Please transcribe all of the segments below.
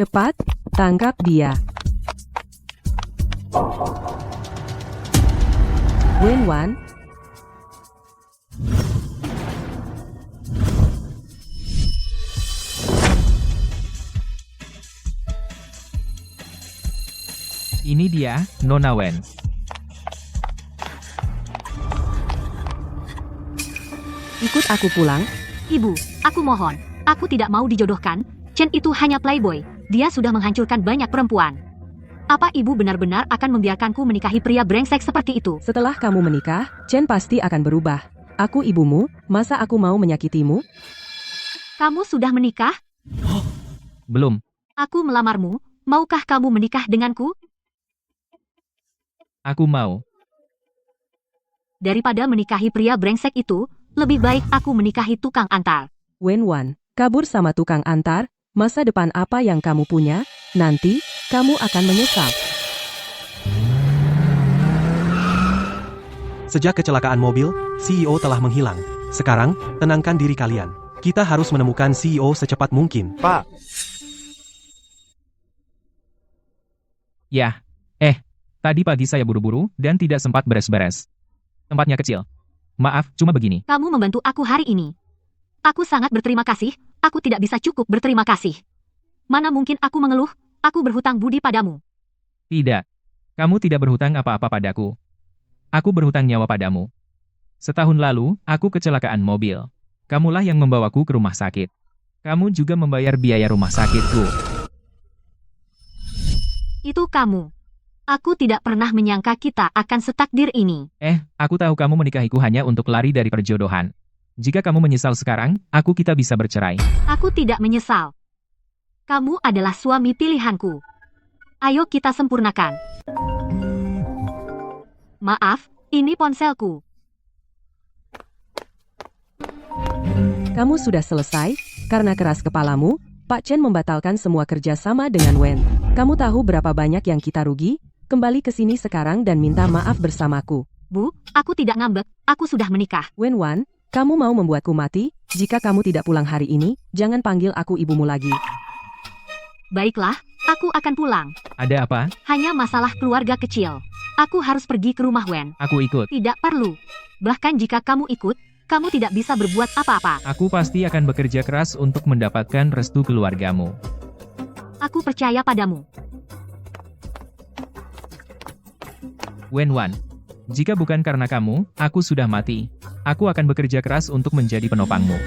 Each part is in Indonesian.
Cepat, tangkap dia. Wenwan, Ini dia, Nona Wen. ikut aku pulang. Ibu, aku mohon. Aku tidak mau dijodohkan. Chen itu hanya playboy. Dia sudah menghancurkan banyak perempuan. Apa ibu benar-benar akan membiarkanku menikahi pria brengsek seperti itu? Setelah kamu menikah, Chen pasti akan berubah. Aku ibumu, masa aku mau menyakitimu? Kamu sudah menikah? Belum. Aku melamarmu. Maukah kamu menikah denganku? Aku mau. Daripada menikahi pria brengsek itu, lebih baik aku menikahi tukang antar. Wenwan, kabur sama tukang antar, masa depan apa yang kamu punya, nanti, kamu akan menyesal. Sejak kecelakaan mobil, CEO telah menghilang. Sekarang, tenangkan diri kalian. Kita harus menemukan CEO secepat mungkin. Pak, Ya. Tadi pagi saya buru-buru dan tidak sempat beres-beres. Tempatnya kecil. Maaf, cuma begini. Kamu membantu aku hari ini. Aku sangat berterima kasih. Aku tidak bisa cukup berterima kasih. Mana mungkin aku mengeluh? Aku berhutang budi padamu. Tidak. Kamu tidak berhutang apa-apa padaku. Aku berhutang nyawa padamu. Setahun lalu, aku kecelakaan mobil. Kamulah yang membawaku ke rumah sakit. Kamu juga membayar biaya rumah sakitku. Itu kamu. Aku tidak pernah menyangka kita akan setakdir ini. Aku tahu kamu menikahiku hanya untuk lari dari perjodohan. Jika kamu menyesal sekarang, kita bisa bercerai. Aku tidak menyesal. Kamu adalah suami pilihanku. Ayo kita sempurnakan. Maaf, ini ponselku. Kamu sudah selesai, karena keras kepalamu, Pak Chen membatalkan semua kerja sama dengan Wen. Kamu tahu berapa banyak yang kita rugi? Kembali ke sini sekarang dan minta maaf bersamaku. Bu, aku tidak ngambek, aku sudah menikah. Wenwan, kamu mau membuatku mati? Jika kamu tidak pulang hari ini, jangan panggil aku ibumu lagi. Baiklah, aku akan pulang. Ada apa? Hanya masalah keluarga kecil. Aku harus pergi ke rumah Wen. Aku ikut. Tidak perlu. Bahkan jika kamu ikut, kamu tidak bisa berbuat apa-apa. Aku pasti akan bekerja keras untuk mendapatkan restu keluargamu. Aku percaya padamu. Wenwan, jika bukan karena kamu, aku sudah mati. Aku akan bekerja keras untuk menjadi penopangmu.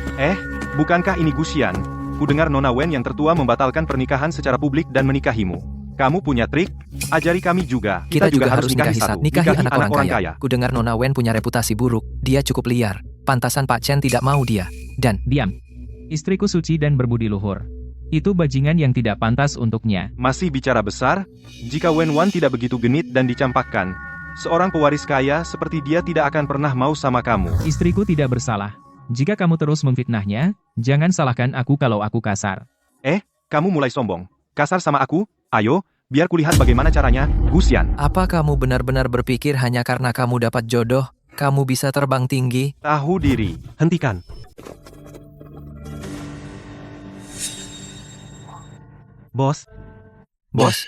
bukankah ini Gusian? Kudengar Nona Wen yang tertua membatalkan pernikahan secara publik dan menikahimu. Kamu punya trik? Ajari kami juga. Kita juga harus nikahi satu. nikahi anak orang kaya. Kudengar Nona Wen punya reputasi buruk. Dia cukup liar. Pantasan Pak Chen tidak mau dia. Dan Diam. Istriku suci dan berbudi luhur. Itu bajingan yang tidak pantas untuknya. Masih bicara besar? Jika Wenwan tidak begitu genit dan dicampakkan, seorang pewaris kaya seperti dia tidak akan pernah mau sama kamu. Istriku tidak bersalah. Jika kamu terus memfitnahnya, jangan salahkan aku kalau aku kasar. Kamu mulai sombong. Kasar sama aku? Ayo, biar kulihat bagaimana caranya, Gusian. apa kamu benar-benar berpikir hanya karena kamu dapat jodoh, kamu bisa terbang tinggi? Tahu diri. Hentikan. Bos, Bos,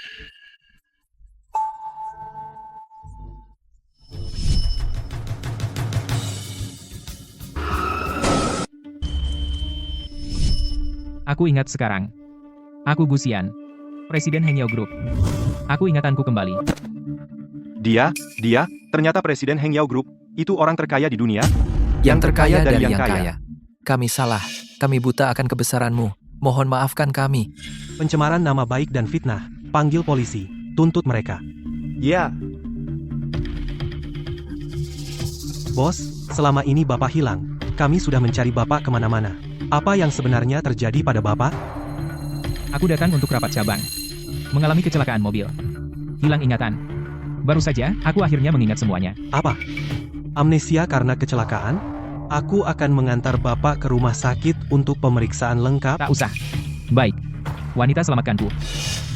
Aku ingat sekarang. Aku Gusian, Presiden Hengyao Group. Aku ingatanku kembali. Dia, ternyata Presiden Hengyao Group, itu orang terkaya di dunia. yang terkaya dari yang kaya. Kami salah. Kami buta akan kebesaranmu. Mohon maafkan kami. pencemaran nama baik dan fitnah. Panggil polisi. Tuntut mereka. Ya, Bos, selama ini Bapak hilang. Kami sudah mencari Bapak kemana-mana. Apa yang sebenarnya terjadi pada Bapak? Aku datang untuk rapat cabang. Mengalami kecelakaan mobil. Hilang ingatan. Baru saja, aku akhirnya mengingat semuanya. Apa? Amnesia karena kecelakaan? Aku akan mengantar Bapak ke rumah sakit untuk pemeriksaan lengkap. Tak usah. Baik. Wanita selamatkanku.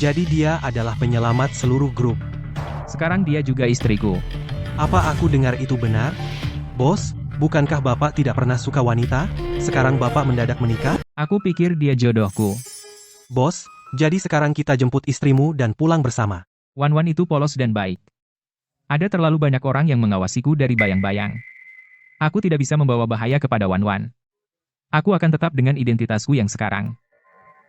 Jadi dia adalah penyelamat seluruh grup. Sekarang dia juga istriku. Apa aku dengar itu benar? Bos, bukankah Bapak tidak pernah suka wanita? Sekarang Bapak mendadak menikah? Aku pikir dia jodohku. Bos, Jadi sekarang kita jemput istrimu dan pulang bersama. Wan itu polos dan baik. Ada terlalu banyak orang yang mengawasiku dari bayang-bayang. Aku tidak bisa membawa bahaya kepada Wan. Aku akan tetap dengan identitasku yang sekarang.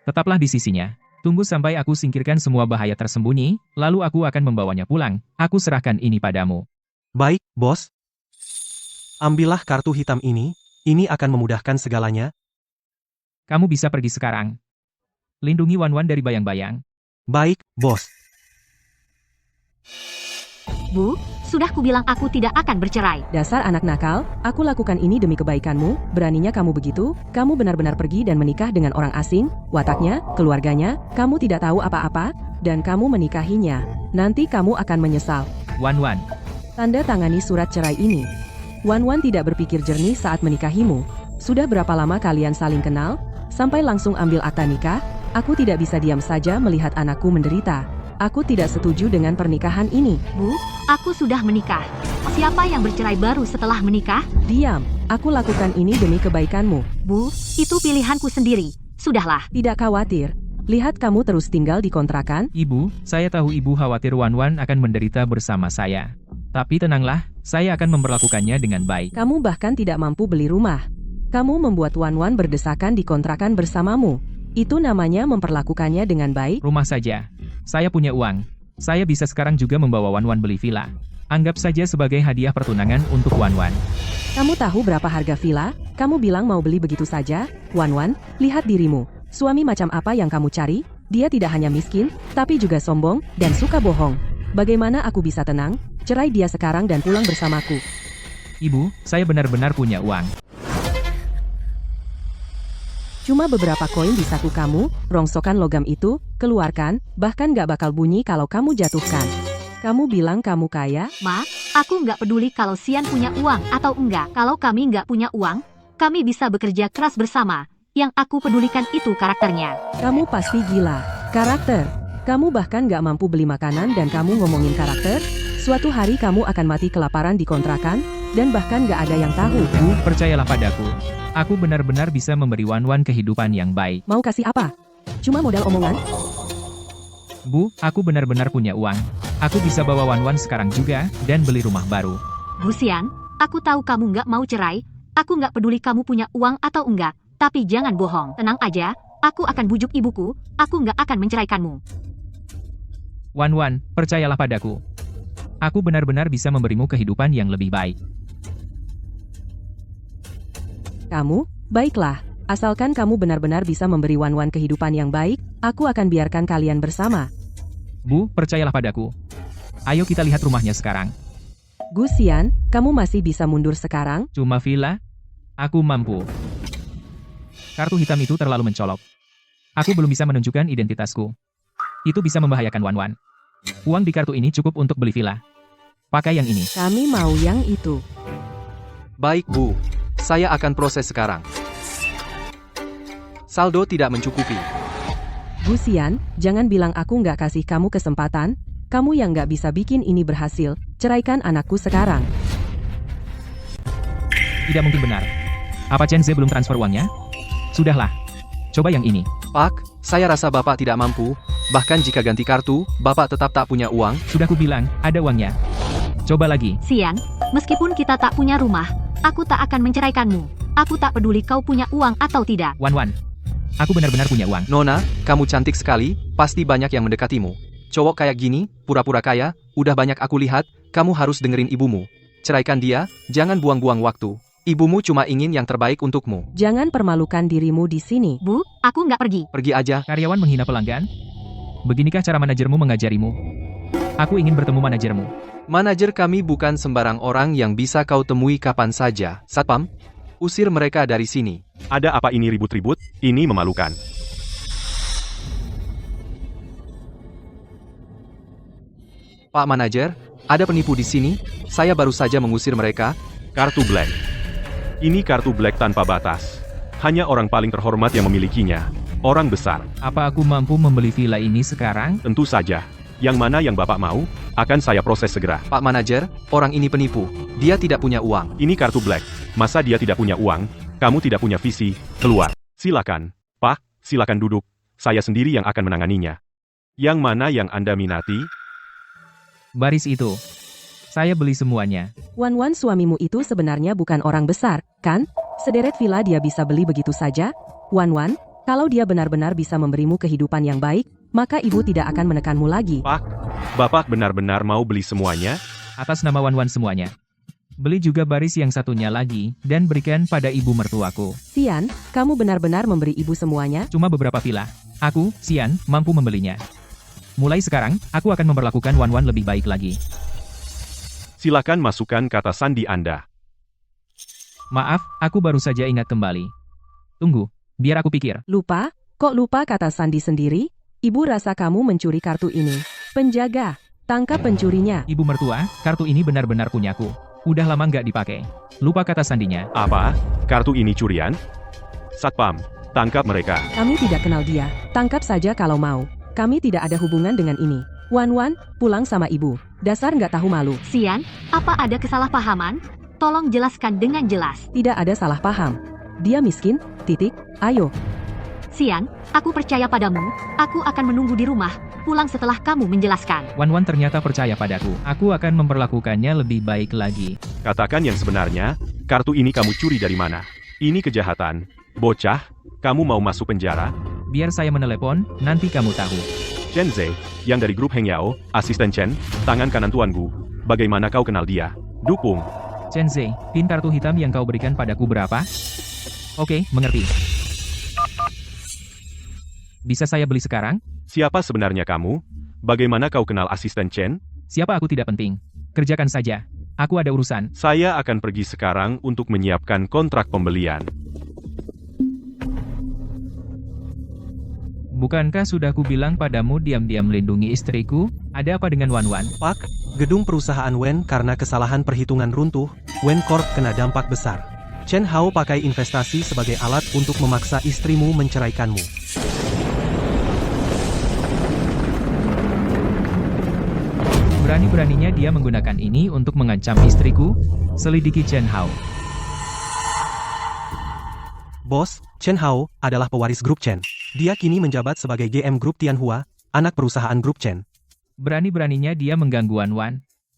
Tetaplah di sisinya. Tunggu sampai aku singkirkan semua bahaya tersembunyi, lalu aku akan membawanya pulang. Aku serahkan ini padamu. Baik, bos. Ambillah kartu hitam ini akan memudahkan segalanya. Kamu bisa pergi sekarang. Lindungi Wan dari bayang-bayang. Baik, bos. Bu, sudah kubilang aku tidak akan bercerai. Dasar anak nakal, aku lakukan ini demi kebaikanmu, beraninya kamu begitu, kamu benar-benar pergi dan menikah dengan orang asing, wataknya, keluarganya, kamu tidak tahu apa-apa, dan kamu menikahinya. Nanti kamu akan menyesal. Wan. Tanda tangani surat cerai ini. Wan tidak berpikir jernih saat menikahimu. Sudah berapa lama kalian saling kenal? Sampai langsung ambil akta nikah? Aku tidak bisa diam saja melihat anakku menderita. Aku tidak setuju dengan pernikahan ini. Bu, aku sudah menikah. Siapa yang bercerai baru setelah menikah? Diam, aku lakukan ini demi kebaikanmu. Bu, itu pilihanku sendiri. Sudahlah. Tidak khawatir. Lihat kamu terus tinggal di kontrakan. Ibu, saya tahu ibu khawatir Wan akan menderita bersama saya. Tapi tenanglah, saya akan memperlakukannya dengan baik. Kamu bahkan tidak mampu beli rumah. Kamu membuat Wan berdesakan di kontrakan bersamamu. Itu namanya memperlakukannya dengan baik. Rumah saja. Saya punya uang. Saya bisa sekarang juga membawa Wan beli villa. Anggap saja sebagai hadiah pertunangan untuk Wan. Kamu tahu berapa harga villa? Kamu bilang mau beli begitu saja? Wan, lihat dirimu. Suami macam apa yang kamu cari? Dia tidak hanya miskin, tapi juga sombong, dan suka bohong. Bagaimana aku bisa tenang? Cerai dia sekarang dan pulang bersamaku. Ibu, saya benar-benar punya uang. Cuma beberapa koin di saku kamu, rongsokan logam itu, keluarkan, bahkan gak bakal bunyi kalau kamu jatuhkan. Kamu bilang kamu kaya? Ma, aku nggak peduli kalau Sian punya uang atau enggak. Kalau kami nggak punya uang, kami bisa bekerja keras bersama. Yang aku pedulikan itu karakternya. Kamu pasti gila. Karakter. Kamu bahkan gak mampu beli makanan dan kamu ngomongin karakter? Suatu hari kamu akan mati kelaparan di kontrakan, dan bahkan gak ada yang tahu. Bu, percayalah padaku. Aku benar-benar bisa memberi Wan kehidupan yang baik. Mau kasih apa? Cuma modal omongan? Bu, aku benar-benar punya uang. Aku bisa bawa Wan sekarang juga, dan beli rumah baru. Bu Sian, aku tahu kamu nggak mau cerai. Aku nggak peduli kamu punya uang atau enggak. Tapi jangan bohong. Tenang aja, aku akan bujuk ibuku. Aku nggak akan menceraikanmu. Wan, percayalah padaku. Aku benar-benar bisa memberimu kehidupan yang lebih baik. Kamu? Baiklah. Asalkan kamu benar-benar bisa memberi Wan kehidupan yang baik, aku akan biarkan kalian bersama. Bu, percayalah padaku. Ayo kita lihat rumahnya sekarang. Gusian, kamu masih bisa mundur sekarang? Cuma villa? Aku mampu. Kartu hitam itu terlalu mencolok. Aku belum bisa menunjukkan identitasku. Itu bisa membahayakan Wan. Uang di kartu ini cukup untuk beli villa. Pakai yang ini. Kami mau yang itu. Baik, Bu. Saya akan proses sekarang. Saldo tidak mencukupi. Gusian, jangan bilang aku nggak kasih kamu kesempatan. Kamu yang nggak bisa bikin ini berhasil. Ceraikan anakku sekarang. Tidak mungkin benar. Apa Chen Ze belum transfer uangnya? Sudahlah. Coba yang ini. Pak, saya rasa Bapak tidak mampu. Bahkan jika ganti kartu, Bapak tetap tak punya uang. Sudah kubilang, ada uangnya. Coba lagi. Sian, meskipun kita tak punya rumah, aku tak akan menceraikanmu. Aku tak peduli kau punya uang atau tidak. Wan. Aku benar-benar punya uang. Nona, kamu cantik sekali, pasti banyak yang mendekatimu. Cowok kayak gini, pura-pura kaya, udah banyak aku lihat, kamu harus dengerin ibumu. Ceraikan dia, jangan buang-buang waktu. Ibumu cuma ingin yang terbaik untukmu. Jangan permalukan dirimu di sini. Bu, aku nggak pergi. Pergi aja. Karyawan menghina pelanggan? Beginikah cara manajermu mengajarimu? Aku ingin bertemu manajermu. Manajer kami bukan sembarang orang yang bisa kau temui kapan saja. Satpam, usir mereka dari sini. Ada apa ini ribut-ribut? Ini memalukan. Pak Manajer, ada penipu di sini. Saya baru saja mengusir mereka. Kartu Black. Ini kartu Black tanpa batas. Hanya orang paling terhormat yang memilikinya. Orang besar. Apa aku mampu membeli villa ini sekarang? Tentu saja. Yang mana yang Bapak mau, akan saya proses segera. Pak Manajer, orang ini penipu. Dia tidak punya uang. Ini kartu Black. Masa dia tidak punya uang? Kamu tidak punya visi. Keluar. Silakan. Pak, silakan duduk. saya sendiri yang akan menanganinya. Yang mana yang Anda minati? Baris itu. Saya beli semuanya. Wan Wan, suamimu itu sebenarnya bukan orang besar, kan? Sederet villa dia bisa beli begitu saja? Wan Wan, kalau dia benar-benar bisa memberimu kehidupan yang baik, maka ibu tidak akan menekanmu lagi. Pak, Bapak benar-benar mau beli semuanya? Atas nama Wan Wan semuanya. Beli juga baris yang satunya lagi, dan berikan pada ibu mertuaku. Sian, kamu benar-benar memberi ibu semuanya? Cuma beberapa villa. Aku, Sian, mampu membelinya. Mulai sekarang, aku akan memperlakukan Wan Wan lebih baik lagi. Silakan masukkan kata sandi Anda. Maaf, aku baru saja ingat kembali. Tunggu, biar aku pikir. Lupa? Kok lupa kata sandi sendiri? Ibu rasa kamu mencuri kartu ini. Penjaga, tangkap pencurinya. Ibu mertua, kartu ini benar-benar punyaku. Udah lama nggak dipakai. Lupa kata sandinya. Apa? Kartu ini curian? Satpam, tangkap mereka. Kami tidak kenal dia. Tangkap saja kalau mau. Kami tidak ada hubungan dengan ini. Wan Wan, pulang sama ibu. Dasar nggak tahu malu. Sian, apa ada kesalahpahaman? Tolong jelaskan dengan jelas. Tidak ada salah paham. Dia miskin, titik. Ayo. Sian, aku percaya padamu. Aku akan menunggu di rumah. Pulang setelah kamu menjelaskan. Wan Wan ternyata percaya padaku. Aku akan memperlakukannya lebih baik lagi. Katakan yang sebenarnya, kartu ini kamu curi dari mana? Ini kejahatan. Bocah, kamu mau masuk penjara? Biar saya menelepon, nanti kamu tahu. Chen Zhe, yang dari grup Heng Yao, asisten Chen, tangan kanan Tuan Gu. Bagaimana kau kenal dia? Dukung. Chen Zhe, pin kartu hitam yang kau berikan padaku berapa? Oke, mengerti. Bisa saya beli sekarang? Siapa sebenarnya kamu? Bagaimana kau kenal asisten Chen? Siapa aku tidak penting. Kerjakan saja. Aku ada urusan. Saya akan pergi sekarang untuk menyiapkan kontrak pembelian. Bukankah sudah kubilang padamu diam-diam lindungi istriku? Ada apa dengan Wan Wan? Pak, gedung perusahaan Wen karena kesalahan perhitungan runtuh, Wen Corp kena dampak besar. Chen Hao pakai investasi sebagai alat untuk memaksa istrimu menceraikanmu. Berani-beraninya dia menggunakan ini untuk mengancam istriku? Selidiki Chen Hao. Bos, Chen Hao adalah pewaris grup Chen. Dia kini menjabat sebagai GM grup Tianhua, anak perusahaan grup Chen. Berani-beraninya dia mengganggu Wan Wan.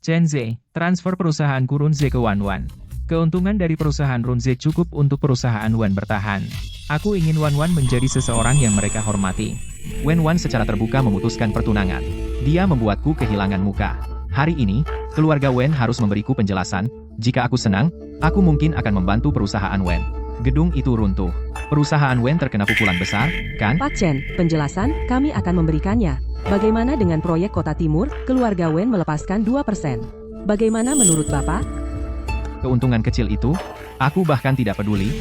Chen Zhe, transfer perusahaanku Runze ke Wan Wan. Keuntungan dari perusahaan Runze cukup untuk perusahaan Wan bertahan. Aku ingin Wan Wan menjadi seseorang yang mereka hormati. Wan Wan secara terbuka memutuskan pertunangan. Dia membuatku kehilangan muka. Hari ini, keluarga Wen harus memberiku penjelasan. Jika aku senang, aku mungkin akan membantu perusahaan Wen. Gedung itu runtuh. Perusahaan Wen terkena pukulan besar, kan? Pak Chen, penjelasan kami akan memberikannya. Bagaimana dengan proyek Kota Timur? Keluarga Wen melepaskan 2%. Bagaimana menurut Bapak? Keuntungan kecil itu, aku bahkan tidak peduli.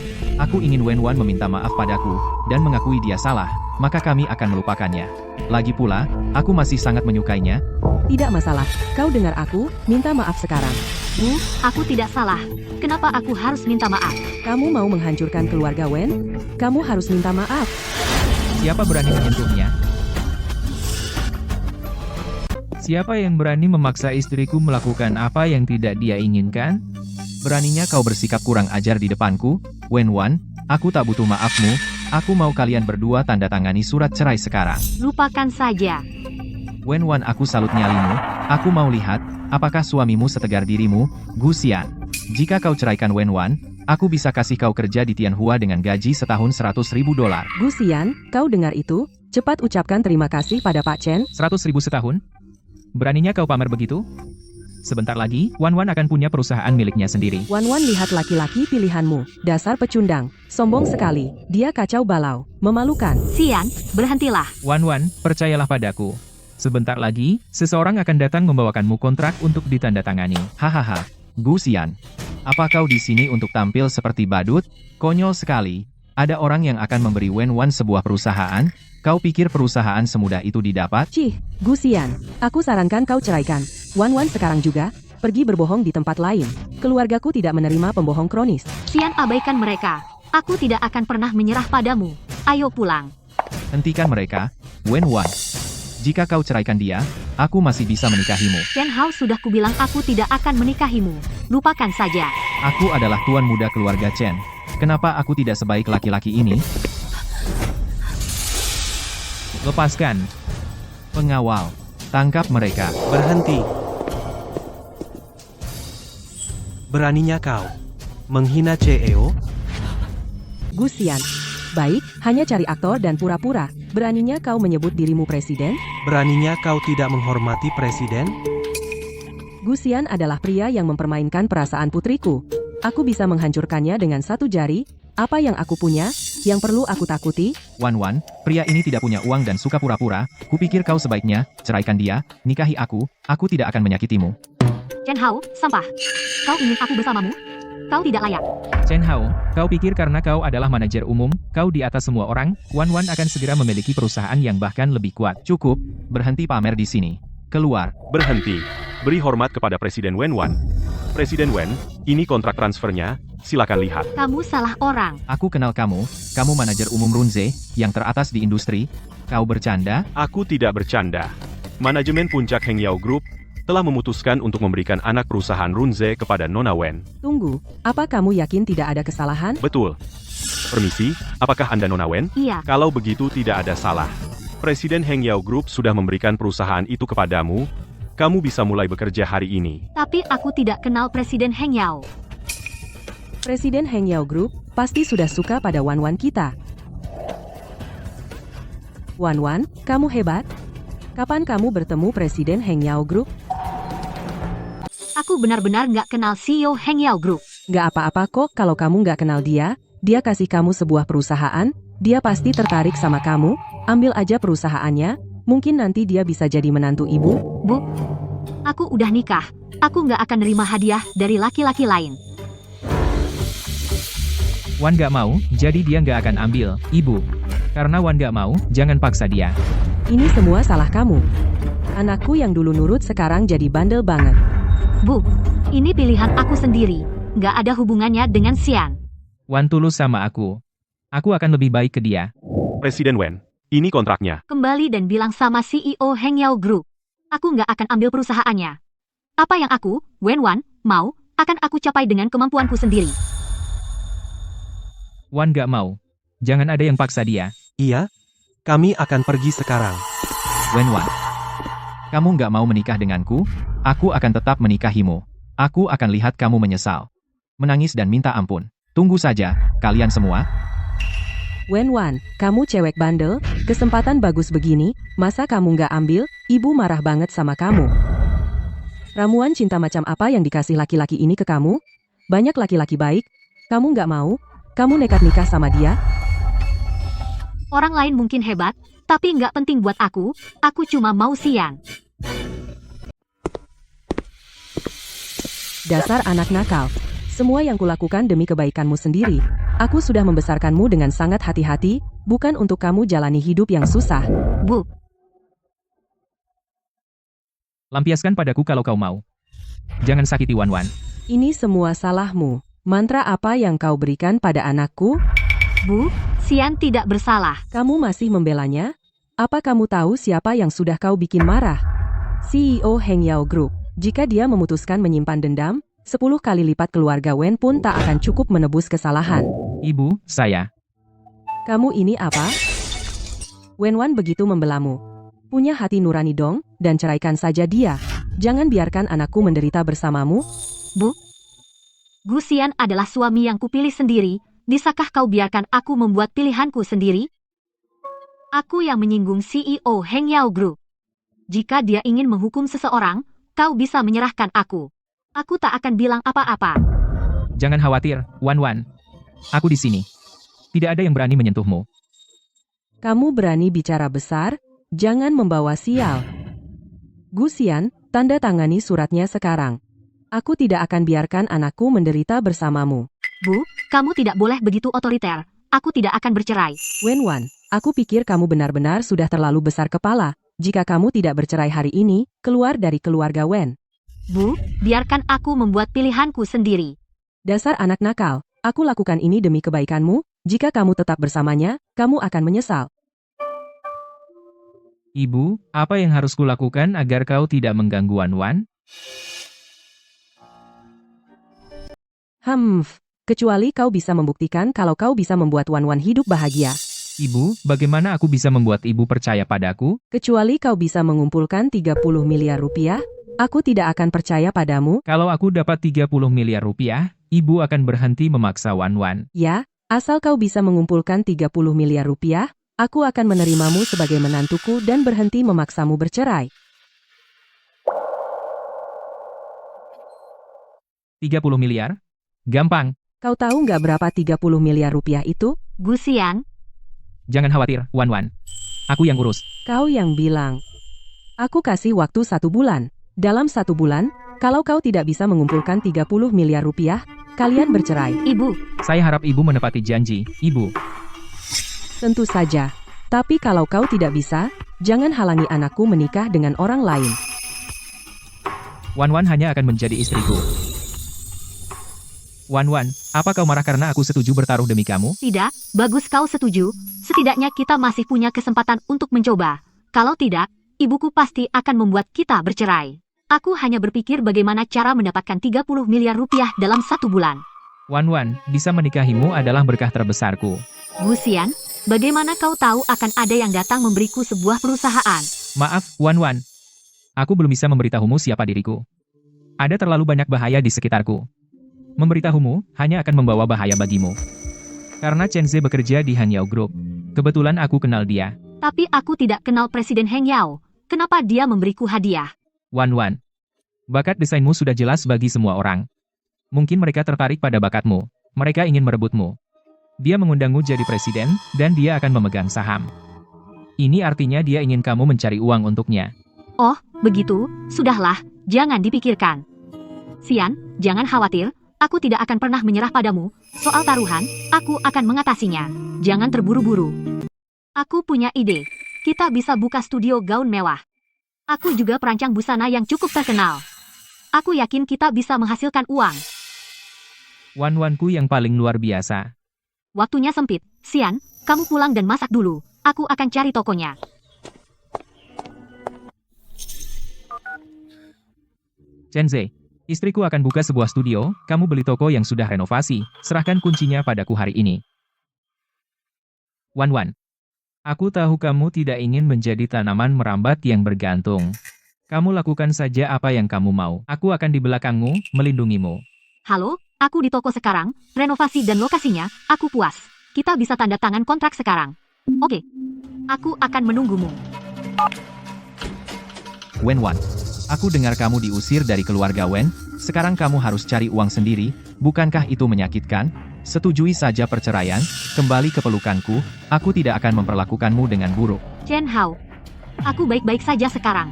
Aku ingin Wen Wan meminta maaf padaku, dan mengakui dia salah, maka kami akan melupakannya. Lagi pula, aku masih sangat menyukainya. Tidak masalah, kau dengar aku, minta maaf sekarang. Bu, aku tidak salah. Kenapa aku harus minta maaf? Kamu mau menghancurkan keluarga Wen? Kamu harus minta maaf. Siapa berani menyentuhnya? Siapa yang berani memaksa istriku melakukan apa yang tidak dia inginkan? Beraninya kau bersikap kurang ajar di depanku? Wen Wan, aku tak butuh maafmu. Aku mau kalian berdua tanda tangani surat cerai sekarang. Lupakan saja. Wen Wan, aku salut nyalimu. Aku mau lihat, apakah suamimu setegar dirimu, Gu Xian. Jika kau ceraikan Wen Wan, aku bisa kasih kau kerja di Tianhua dengan gaji setahun $100.000. Gu Xian, kau dengar itu? Cepat ucapkan terima kasih pada Pak Chen. 100.000 setahun? Beraninya kau pamer begitu? Sebentar lagi, Wan Wan akan punya perusahaan miliknya sendiri. Wan Wan, lihat laki-laki pilihanmu. Dasar pecundang. Sombong sekali. Dia kacau balau. Memalukan. Sian, berhentilah. Wan Wan, percayalah padaku. Sebentar lagi, seseorang akan datang membawakanmu kontrak untuk ditandatangani. Hahaha. Gu Xian. Apa kau di sini untuk tampil seperti badut? Konyol sekali. Ada orang yang akan memberi Wen Wan sebuah perusahaan? Kau pikir perusahaan semudah itu didapat? Cih, Gu Xian. Aku sarankan kau ceraikan Wan Wan sekarang juga. Pergi berbohong di tempat lain. Keluargaku tidak menerima pembohong kronis. Sian, abaikan mereka. Aku tidak akan pernah menyerah padamu. Ayo pulang. Hentikan mereka, Wen Wan. Jika kau ceraikan dia, aku masih bisa menikahimu. Chen Hao, sudah kubilang aku tidak akan menikahimu. Lupakan saja. Aku adalah tuan muda keluarga Chen. Kenapa aku tidak sebaik laki-laki ini? Lepaskan. Pengawal, tangkap mereka. Berhenti. Beraninya kau menghina CEO? Gusian. Baik, hanya cari aktor dan pura-pura. Beraninya kau menyebut dirimu presiden? Beraninya kau tidak menghormati presiden? Gusian adalah pria yang mempermainkan perasaan putriku. Aku bisa menghancurkannya dengan satu jari. Apa yang aku punya, yang perlu aku takuti? Wan, pria ini tidak punya uang dan suka pura-pura. Kupikir kau sebaiknya ceraikan dia, nikahi aku tidak akan menyakitimu. Chen Hao, sampah. Kau ingin aku bersamamu? Kau tidak layak. Chen Hao, kau pikir karena kau adalah manajer umum, kau di atas semua orang, Wan akan segera memiliki perusahaan yang bahkan lebih kuat. Cukup, berhenti pamer di sini. Keluar. Berhenti. Beri hormat kepada Presiden Wen Wan. Presiden Wen, ini kontrak transfernya, silakan lihat. Kamu salah orang. Aku kenal kamu manajer umum Runze, yang teratas di industri. Kau bercanda? Aku tidak bercanda. Manajemen Puncak Hengyao Group telah memutuskan untuk memberikan anak perusahaan Runze kepada Nona Wen. Tunggu, apa kamu yakin tidak ada kesalahan? Betul. Permisi, apakah Anda Nona Wen? Iya. Kalau begitu tidak ada salah. Presiden Hengyao Group sudah memberikan perusahaan itu kepadamu. Kamu bisa mulai bekerja hari ini. Tapi aku tidak kenal Presiden Heng Yao. Presiden Hengyao Group pasti sudah suka pada Wan kita. Wan, kamu hebat. Kapan kamu bertemu Presiden Hengyao Group? Aku benar-benar nggak kenal CEO Heng Yao Group. Nggak apa-apa kok kalau kamu nggak kenal dia. Dia kasih kamu sebuah perusahaan. Dia pasti tertarik sama kamu. Ambil aja perusahaannya. Mungkin nanti dia bisa jadi menantu ibu. Bu, aku udah nikah. Aku nggak akan nerima hadiah dari laki-laki lain. Wan gak mau, jadi dia gak akan ambil, ibu. Karena Wan gak mau, jangan paksa dia. Ini semua salah kamu. Anakku yang dulu nurut sekarang jadi bandel banget. Bu, ini pilihan aku sendiri. Nggak ada hubungannya dengan Xian. Wan tulus sama aku. Aku akan lebih baik ke dia. Presiden Wen, ini kontraknya. Kembali dan bilang sama CEO Heng Yao Group. Aku nggak akan ambil perusahaannya. Apa yang aku, Wen Wan, mau, akan aku capai dengan kemampuanku sendiri. Wan gak mau. Jangan ada yang paksa dia. Iya, kami akan pergi sekarang. Wan, kamu gak mau menikah denganku? Aku akan tetap menikahimu. Aku akan lihat kamu menyesal. Menangis dan minta ampun. Tunggu saja, kalian semua. Wan, kamu cewek bandel, kesempatan bagus begini, masa kamu nggak ambil? Ibu marah banget sama kamu. Ramuan cinta macam apa yang dikasih laki-laki ini ke kamu? Banyak laki-laki baik, kamu nggak mau? Kamu nekat nikah sama dia? Orang lain mungkin hebat, tapi nggak penting buat aku cuma mau Xian. Dasar anak nakal. Semua yang kulakukan demi kebaikanmu sendiri. Aku sudah membesarkanmu dengan sangat hati-hati, bukan untuk kamu jalani hidup yang susah. Bu, Lampiaskan padaku kalau kau mau. Jangan sakiti Wan. Ini semua salahmu. Mantra apa yang kau berikan pada anakku? Bu, Xian tidak bersalah. Kamu masih membelanya? Apa kamu tahu siapa yang sudah kau bikin marah? CEO Heng Yao Group. Jika dia memutuskan menyimpan dendam, 10 kali lipat keluarga Wen pun tak akan cukup menebus kesalahan. Ibu, saya. Kamu ini apa? Wen Wan begitu membelamu. Punya hati nurani dong, dan ceraikan saja dia. Jangan biarkan anakku menderita bersamamu. Bu, Gu Xian adalah suami yang kupilih sendiri. Bisakah kau biarkan aku membuat pilihanku sendiri? Aku yang menyinggung CEO Heng Yao Group. Jika dia ingin menghukum seseorang, kau bisa menyerahkan aku. Aku tak akan bilang apa-apa. Jangan khawatir, Wan. Aku di sini. Tidak ada yang berani menyentuhmu. Kamu berani bicara besar? Jangan membawa sial. Gu Xian, tanda tangani suratnya sekarang. Aku tidak akan biarkan anakku menderita bersamamu. Bu, kamu tidak boleh begitu otoriter. Aku tidak akan bercerai. Wen Wan, aku pikir kamu benar-benar sudah terlalu besar kepala. Jika kamu tidak bercerai hari ini, keluar dari keluarga Wen. Bu, biarkan aku membuat pilihanku sendiri. Dasar anak nakal, aku lakukan ini demi kebaikanmu. Jika kamu tetap bersamanya, kamu akan menyesal. Ibu, apa yang harus kulakukan agar kau tidak mengganggu Wan? Kecuali kau bisa membuktikan kalau kau bisa membuat Wan hidup bahagia. Ibu, bagaimana aku bisa membuat ibu percaya padaku? Kecuali kau bisa mengumpulkan 30 miliar rupiah, aku tidak akan percaya padamu. Kalau aku dapat 30 miliar rupiah, ibu akan berhenti memaksa Wan Wan. Ya, asal kau bisa mengumpulkan 30 miliar rupiah, aku akan menerimamu sebagai menantuku dan berhenti memaksamu bercerai. 30 miliar? Gampang. Kau tahu nggak berapa 30 miliar rupiah itu? Gusian, Jangan khawatir, Wan Wan. Aku yang urus. Kau yang bilang. Aku kasih waktu 1 bulan. Dalam 1 bulan, kalau kau tidak bisa mengumpulkan 30 miliar rupiah, kalian bercerai. Ibu. Saya harap ibu menepati janji, ibu. Tentu saja. Tapi kalau kau tidak bisa, jangan halangi anakku menikah dengan orang lain. Wan Wan hanya akan menjadi istriku. Wan Wan, apa kau marah karena aku setuju bertaruh demi kamu? Tidak, bagus kau setuju. Setidaknya kita masih punya kesempatan untuk mencoba. Kalau tidak, ibuku pasti akan membuat kita bercerai. Aku hanya berpikir bagaimana cara mendapatkan 30 miliar rupiah dalam 1 bulan. Wan Wan, bisa menikahimu adalah berkah terbesarku. Gusian, bagaimana kau tahu akan ada yang datang memberiku sebuah perusahaan? Maaf, Wan Wan. Aku belum bisa memberitahumu siapa diriku. Ada terlalu banyak bahaya di sekitarku. Memberitahumu hanya akan membawa bahaya bagimu. Karena Chen Ze bekerja di Han Yao Group. Kebetulan aku kenal dia. Tapi aku tidak kenal Presiden Heng Yao. Kenapa dia memberiku hadiah? Wan Wan. Bakat desainmu sudah jelas bagi semua orang. Mungkin mereka tertarik pada bakatmu. Mereka ingin merebutmu. Dia mengundangmu jadi presiden, dan dia akan memegang saham. Ini artinya dia ingin kamu mencari uang untuknya. Oh, begitu, sudahlah, jangan dipikirkan. Xian, jangan khawatir, aku tidak akan pernah menyerah padamu. Soal taruhan, aku akan mengatasinya. Jangan terburu-buru. Aku punya ide. Kita bisa buka studio gaun mewah. Aku juga perancang busana yang cukup terkenal. Aku yakin kita bisa menghasilkan uang. Wan Wanku yang paling luar biasa. Waktunya sempit. Xian, kamu pulang dan masak dulu. Aku akan cari tokonya. Chen Ze, istriku akan buka sebuah studio, kamu beli toko yang sudah renovasi, serahkan kuncinya padaku hari ini. Wan Wan. Aku tahu kamu tidak ingin menjadi tanaman merambat yang bergantung. Kamu lakukan saja apa yang kamu mau. Aku akan di belakangmu, melindungimu. Halo, aku di toko sekarang, renovasi dan lokasinya, aku puas. Kita bisa tanda tangan kontrak sekarang. Oke, aku akan menunggumu. Wen Wan. Aku dengar kamu diusir dari keluarga Wen, sekarang kamu harus cari uang sendiri, bukankah itu menyakitkan? Setujui saja perceraian, kembali ke pelukanku, aku tidak akan memperlakukanmu dengan buruk. Chen Hao, aku baik-baik saja sekarang.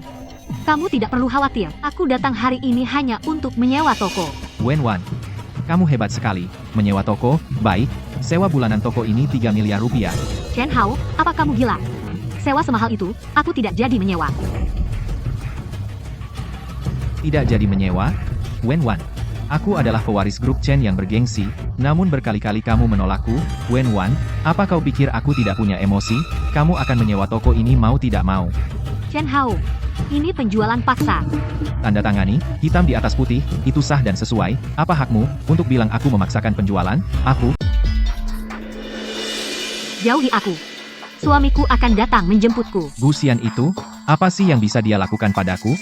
Kamu tidak perlu khawatir, aku datang hari ini hanya untuk menyewa toko. Wen Wan. Kamu hebat sekali, menyewa toko, baik, sewa bulanan toko ini 3 miliar rupiah. Chen Hao, apa kamu gila? Sewa semahal itu, aku tidak jadi menyewa. Tidak jadi menyewa? Wen Wan. Aku adalah pewaris grup Chen yang bergengsi, namun berkali-kali kamu menolakku. Wen Wan, apa kau pikir aku tidak punya emosi? Kamu akan menyewa toko ini mau tidak mau. Chen Hao, ini penjualan paksa. Tanda tangani, hitam di atas putih, itu sah dan sesuai. Apa hakmu untuk bilang aku memaksakan penjualan? Aku Jauhi aku. Suamiku akan datang menjemputku. Gusian itu, apa sih yang bisa dia lakukan padaku?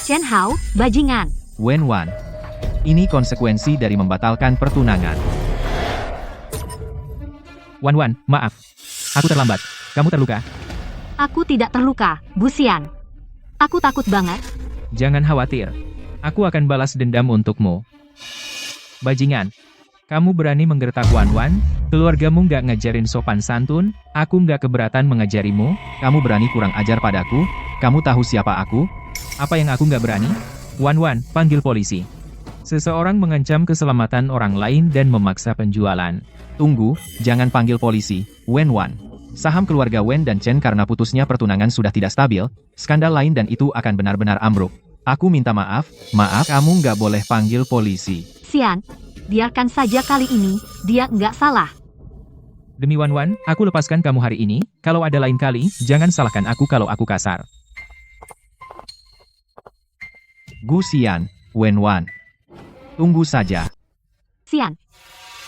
Chen Hao, bajingan. Wen Wan. Ini konsekuensi dari membatalkan pertunangan. Wan Wan, maaf. Aku terlambat. Kamu terluka? Aku tidak terluka, Gusian. Aku takut banget. Jangan khawatir. Aku akan balas dendam untukmu. Bajingan. Kamu berani menggertak Wan Wan? Keluargamu nggak ngajarin sopan santun? Aku nggak keberatan mengajarimu? Kamu berani kurang ajar padaku? Kamu tahu siapa aku? Apa yang aku nggak berani? Wan Wan, panggil polisi. Seseorang mengancam keselamatan orang lain dan memaksa penjualan. Tunggu, jangan panggil polisi, Wen Wan. Saham keluarga Wen dan Chen karena putusnya pertunangan sudah tidak stabil, skandal lain dan itu akan benar-benar ambruk. Aku minta maaf, kamu nggak boleh panggil polisi. Xian, biarkan saja kali ini, dia nggak salah. Demi Wan Wan, aku lepaskan kamu hari ini, kalau ada lain kali, jangan salahkan aku kalau aku kasar. Gusian, Wen Wan. Tunggu saja. Xian,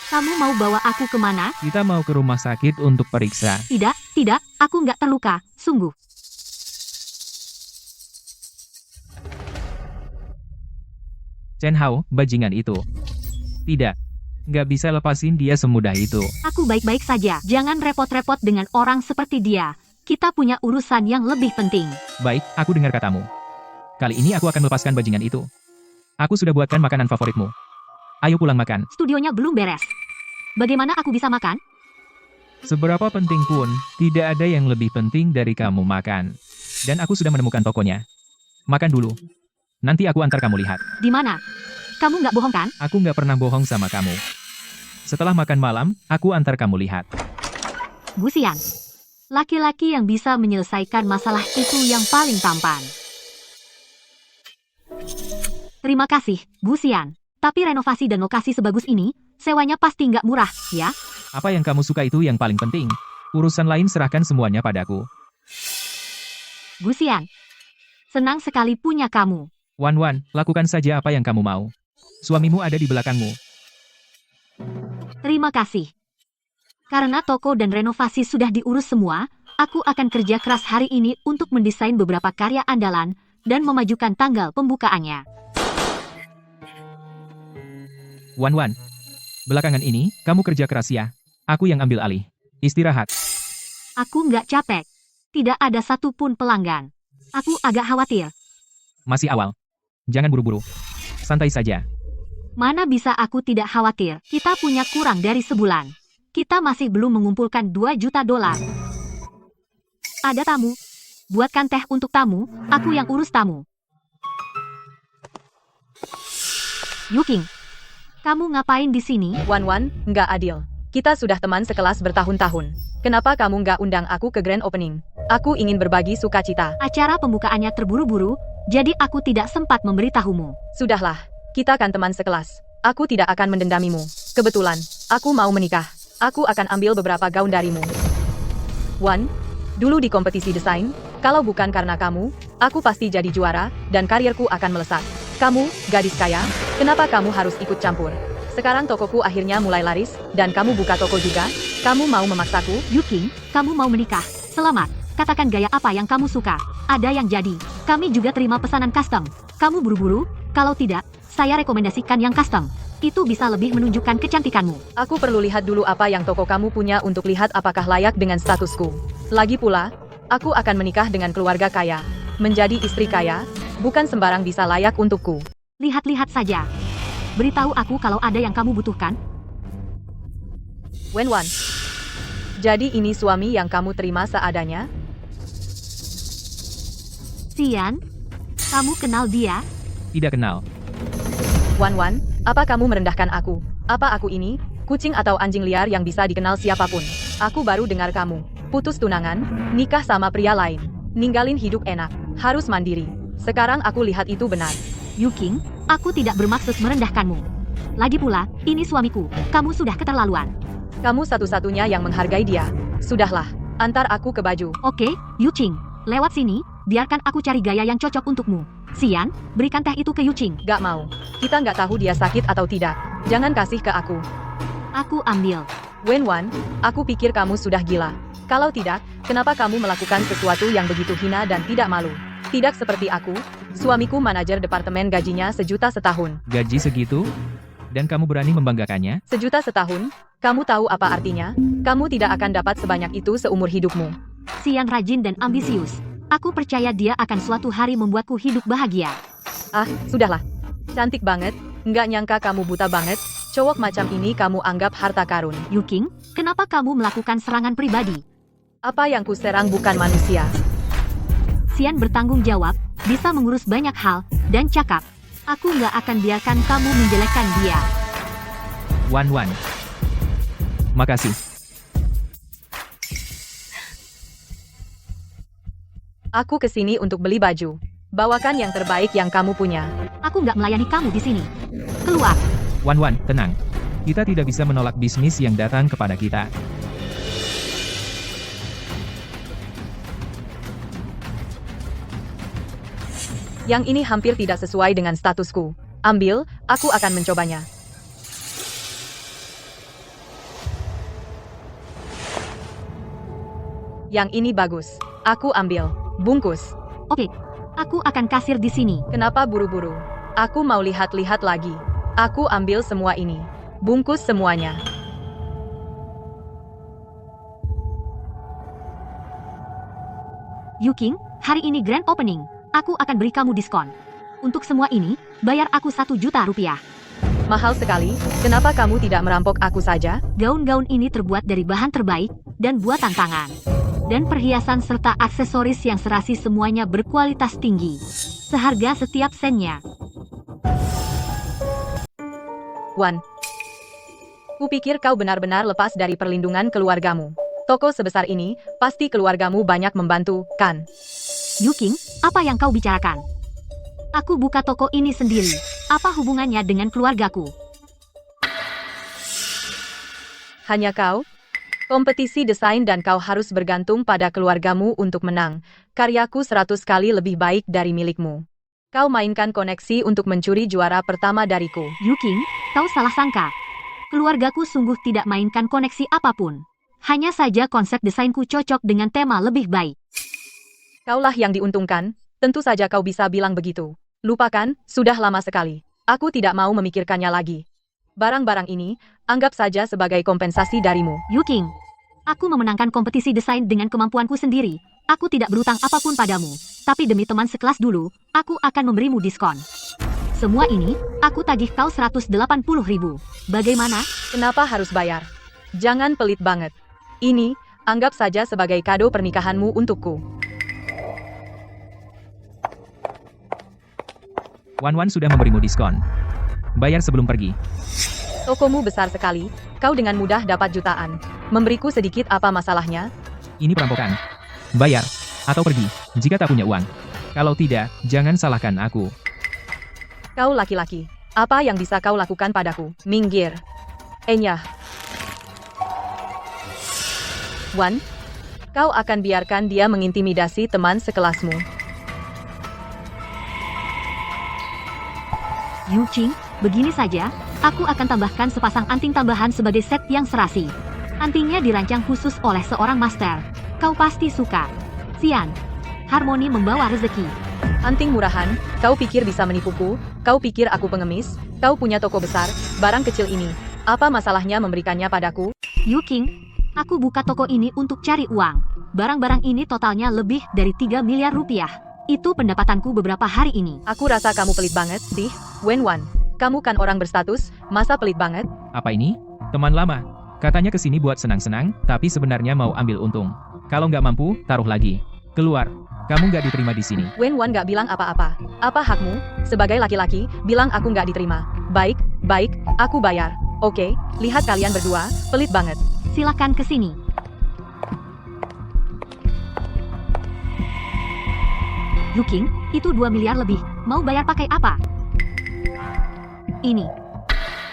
Kamu mau bawa aku kemana? Kita mau ke rumah sakit untuk periksa. Tidak, aku nggak terluka, sungguh. Chen Hao, bajingan itu. Tidak. Nggak bisa lepasin dia semudah itu. Aku baik-baik saja. Jangan repot-repot dengan orang seperti dia. Kita punya urusan yang lebih penting. Baik, aku dengar katamu. Kali ini aku akan melepaskan bajingan itu. Aku sudah buatkan makanan favoritmu. Ayo pulang makan. Studionya belum beres. Bagaimana aku bisa makan? Seberapa penting pun, tidak ada yang lebih penting dari kamu makan. Dan aku sudah menemukan tokonya. Makan dulu. Nanti aku antar kamu lihat. Di mana? Kamu nggak bohong kan? Aku nggak pernah bohong sama kamu. Setelah makan malam, aku antar kamu lihat. Gusian. Laki-laki yang bisa menyelesaikan masalah itu yang paling tampan. Terima kasih, Gusian. Tapi renovasi dan lokasi sebagus ini, sewanya pasti nggak murah, ya? Apa yang kamu suka itu yang paling penting. Urusan lain serahkan semuanya padaku. Gusian. Senang sekali punya kamu. Wan, lakukan saja apa yang kamu mau. Suamimu ada di belakangmu. Terima kasih. Karena toko dan renovasi sudah diurus semua, aku akan kerja keras hari ini untuk mendesain beberapa karya andalan dan memajukan tanggal pembukaannya. Wan, belakangan ini, kamu kerja keras ya. Aku yang ambil alih. Istirahat. Aku nggak capek. Tidak ada satupun pelanggan. Aku agak khawatir. Masih awal. Jangan buru-buru. Santai saja. Mana bisa aku tidak khawatir? Kita punya kurang dari sebulan. Kita masih belum mengumpulkan 2 juta dolar. Ada tamu. Buatkan teh untuk tamu, aku yang urus tamu. Yuking, kamu ngapain di sini? Wan, nggak adil. Kita sudah teman sekelas bertahun-tahun. Kenapa kamu nggak undang aku ke grand opening? Aku ingin berbagi sukacita. Acara pembukaannya terburu-buru, jadi aku tidak sempat memberitahumu. Sudahlah, kita kan teman sekelas. Aku tidak akan mendendamimu. Kebetulan, aku mau menikah. Aku akan ambil beberapa gaun darimu. Wan, dulu di kompetisi desain, kalau bukan karena kamu, aku pasti jadi juara, dan karirku akan melesat. Kamu, gadis kaya, kenapa kamu harus ikut campur? Sekarang tokoku akhirnya mulai laris, dan kamu buka toko juga? Kamu mau memaksaku? Yuking, kamu mau menikah. Selamat. Katakan gaya apa yang kamu suka. Ada yang jadi. Kami juga terima pesanan custom. Kamu buru-buru? Kalau tidak, saya rekomendasikan yang custom. Itu bisa lebih menunjukkan kecantikanmu. Aku perlu lihat dulu apa yang toko kamu punya untuk lihat apakah layak dengan statusku. Lagi pula, aku akan menikah dengan keluarga kaya. Menjadi istri kaya, bukan sembarang bisa layak untukku. Lihat-lihat saja. Beritahu aku kalau ada yang kamu butuhkan. Wan, jadi ini suami yang kamu terima seadanya? Sian, kamu kenal dia? Tidak kenal. Wan, apa kamu merendahkan aku? Apa aku ini, kucing atau anjing liar yang bisa dikenal siapapun? Aku baru dengar kamu. Putus tunangan, nikah sama pria lain. Ninggalin hidup enak, harus mandiri. Sekarang aku lihat itu benar. Yuking, aku tidak bermaksud merendahkanmu. Lagi pula, ini suamiku. Kamu sudah keterlaluan. Kamu satu-satunya yang menghargai dia. Sudahlah, antar aku ke baju. Oke, Yuching. Lewat sini, biarkan aku cari gaya yang cocok untukmu. Sian, berikan teh itu ke Yuching. Gak mau. Kita nggak tahu dia sakit atau tidak. Jangan kasih ke aku. Aku ambil. Wan, aku pikir kamu sudah gila. Kalau tidak, kenapa kamu melakukan sesuatu yang begitu hina dan tidak malu? Tidak seperti aku, suamiku manajer departemen gajinya 1 juta setahun. Gaji segitu? Dan kamu berani membanggakannya? 1 juta setahun? Kamu tahu apa artinya? Kamu tidak akan dapat sebanyak itu seumur hidupmu. Sian rajin dan ambisius. Aku percaya dia akan suatu hari membuatku hidup bahagia. Ah, sudahlah. Cantik banget, nggak nyangka kamu buta banget. Cowok macam ini kamu anggap harta karun. Yuking, kenapa kamu melakukan serangan pribadi? Apa yang kuserang bukan manusia. Sian bertanggung jawab, bisa mengurus banyak hal, dan cakap. Aku nggak akan biarkan kamu menjelekkan dia. Wan. Makasih. Aku kesini untuk beli baju. Bawakan yang terbaik yang kamu punya. Aku nggak melayani kamu di sini. Keluar. Wan, tenang. Kita tidak bisa menolak bisnis yang datang kepada kita. Yang ini hampir tidak sesuai dengan statusku. Ambil, aku akan mencobanya. Yang ini bagus. Aku ambil. Bungkus. Oke, aku akan kasir di sini. Kenapa buru-buru? Aku mau lihat-lihat lagi. Aku ambil semua ini. Bungkus semuanya. Yuking, hari ini grand opening. Aku akan beri kamu diskon. Untuk semua ini, bayar aku 1 juta rupiah. Mahal sekali. Kenapa kamu tidak merampok aku saja? Gaun-gaun ini terbuat dari bahan terbaik dan buatan tangan. Dan perhiasan serta aksesoris yang serasi semuanya berkualitas tinggi. Seharga setiap sennya. Wan. Kupikir kau benar-benar lepas dari perlindungan keluargamu. Toko sebesar ini, pasti keluargamu banyak membantu, kan? Yuking, apa yang kau bicarakan? Aku buka toko ini sendiri. Apa hubungannya dengan keluargaku? Hanya kau? Kompetisi desain dan kau harus bergantung pada keluargamu untuk menang. Karyaku 100 kali lebih baik dari milikmu. Kau mainkan koneksi untuk mencuri juara pertama dariku. Yuking, kau salah sangka. Keluargaku sungguh tidak mainkan koneksi apapun. Hanya saja konsep desainku cocok dengan tema lebih baik. Kaulah yang diuntungkan, tentu saja kau bisa bilang begitu. Lupakan, sudah lama sekali. Aku tidak mau memikirkannya lagi. Barang-barang ini, anggap saja sebagai kompensasi darimu. Yuking, aku memenangkan kompetisi desain dengan kemampuanku sendiri. Aku tidak berutang apapun padamu. Tapi demi teman sekelas dulu, aku akan memberimu diskon. Semua ini, aku tagih kau 180.000. Bagaimana? Kenapa harus bayar? Jangan pelit banget. Ini, anggap saja sebagai kado pernikahanmu untukku. Wan sudah memberimu diskon. Bayar sebelum pergi. Tokomu besar sekali, kau dengan mudah dapat jutaan. Memberiku sedikit apa masalahnya? Ini perampokan. Bayar, atau pergi, jika tak punya uang. Kalau tidak, jangan salahkan aku. Kau laki-laki. Apa yang bisa kau lakukan padaku? Minggir. Enyah. Wan, kau akan biarkan dia mengintimidasi teman sekelasmu. Yuking, begini saja, aku akan tambahkan sepasang anting tambahan sebagai set yang serasi. Antingnya dirancang khusus oleh seorang master. Kau pasti suka. Xian, harmoni membawa rezeki. Anting murahan, kau pikir bisa menipuku? Kau pikir aku pengemis? Kau punya toko besar, barang kecil ini. Apa masalahnya memberikannya padaku? Yuking, aku buka toko ini untuk cari uang. Barang-barang ini totalnya lebih dari 3 miliar rupiah. Itu pendapatanku beberapa hari ini. Aku rasa kamu pelit banget, sih, Wan. Kamu kan orang berstatus, masa pelit banget? Apa ini? Teman lama. Katanya kesini buat senang-senang, tapi sebenarnya mau ambil untung. Kalau nggak mampu, taruh lagi. Keluar. Kamu nggak diterima di sini. Wan nggak bilang apa-apa. Apa hakmu? Sebagai laki-laki, bilang aku nggak diterima. Baik, aku bayar. Oke, lihat kalian berdua, pelit banget. Silakan ke sini. Yuking, itu 2 miliar lebih. Mau bayar pakai apa? Ini.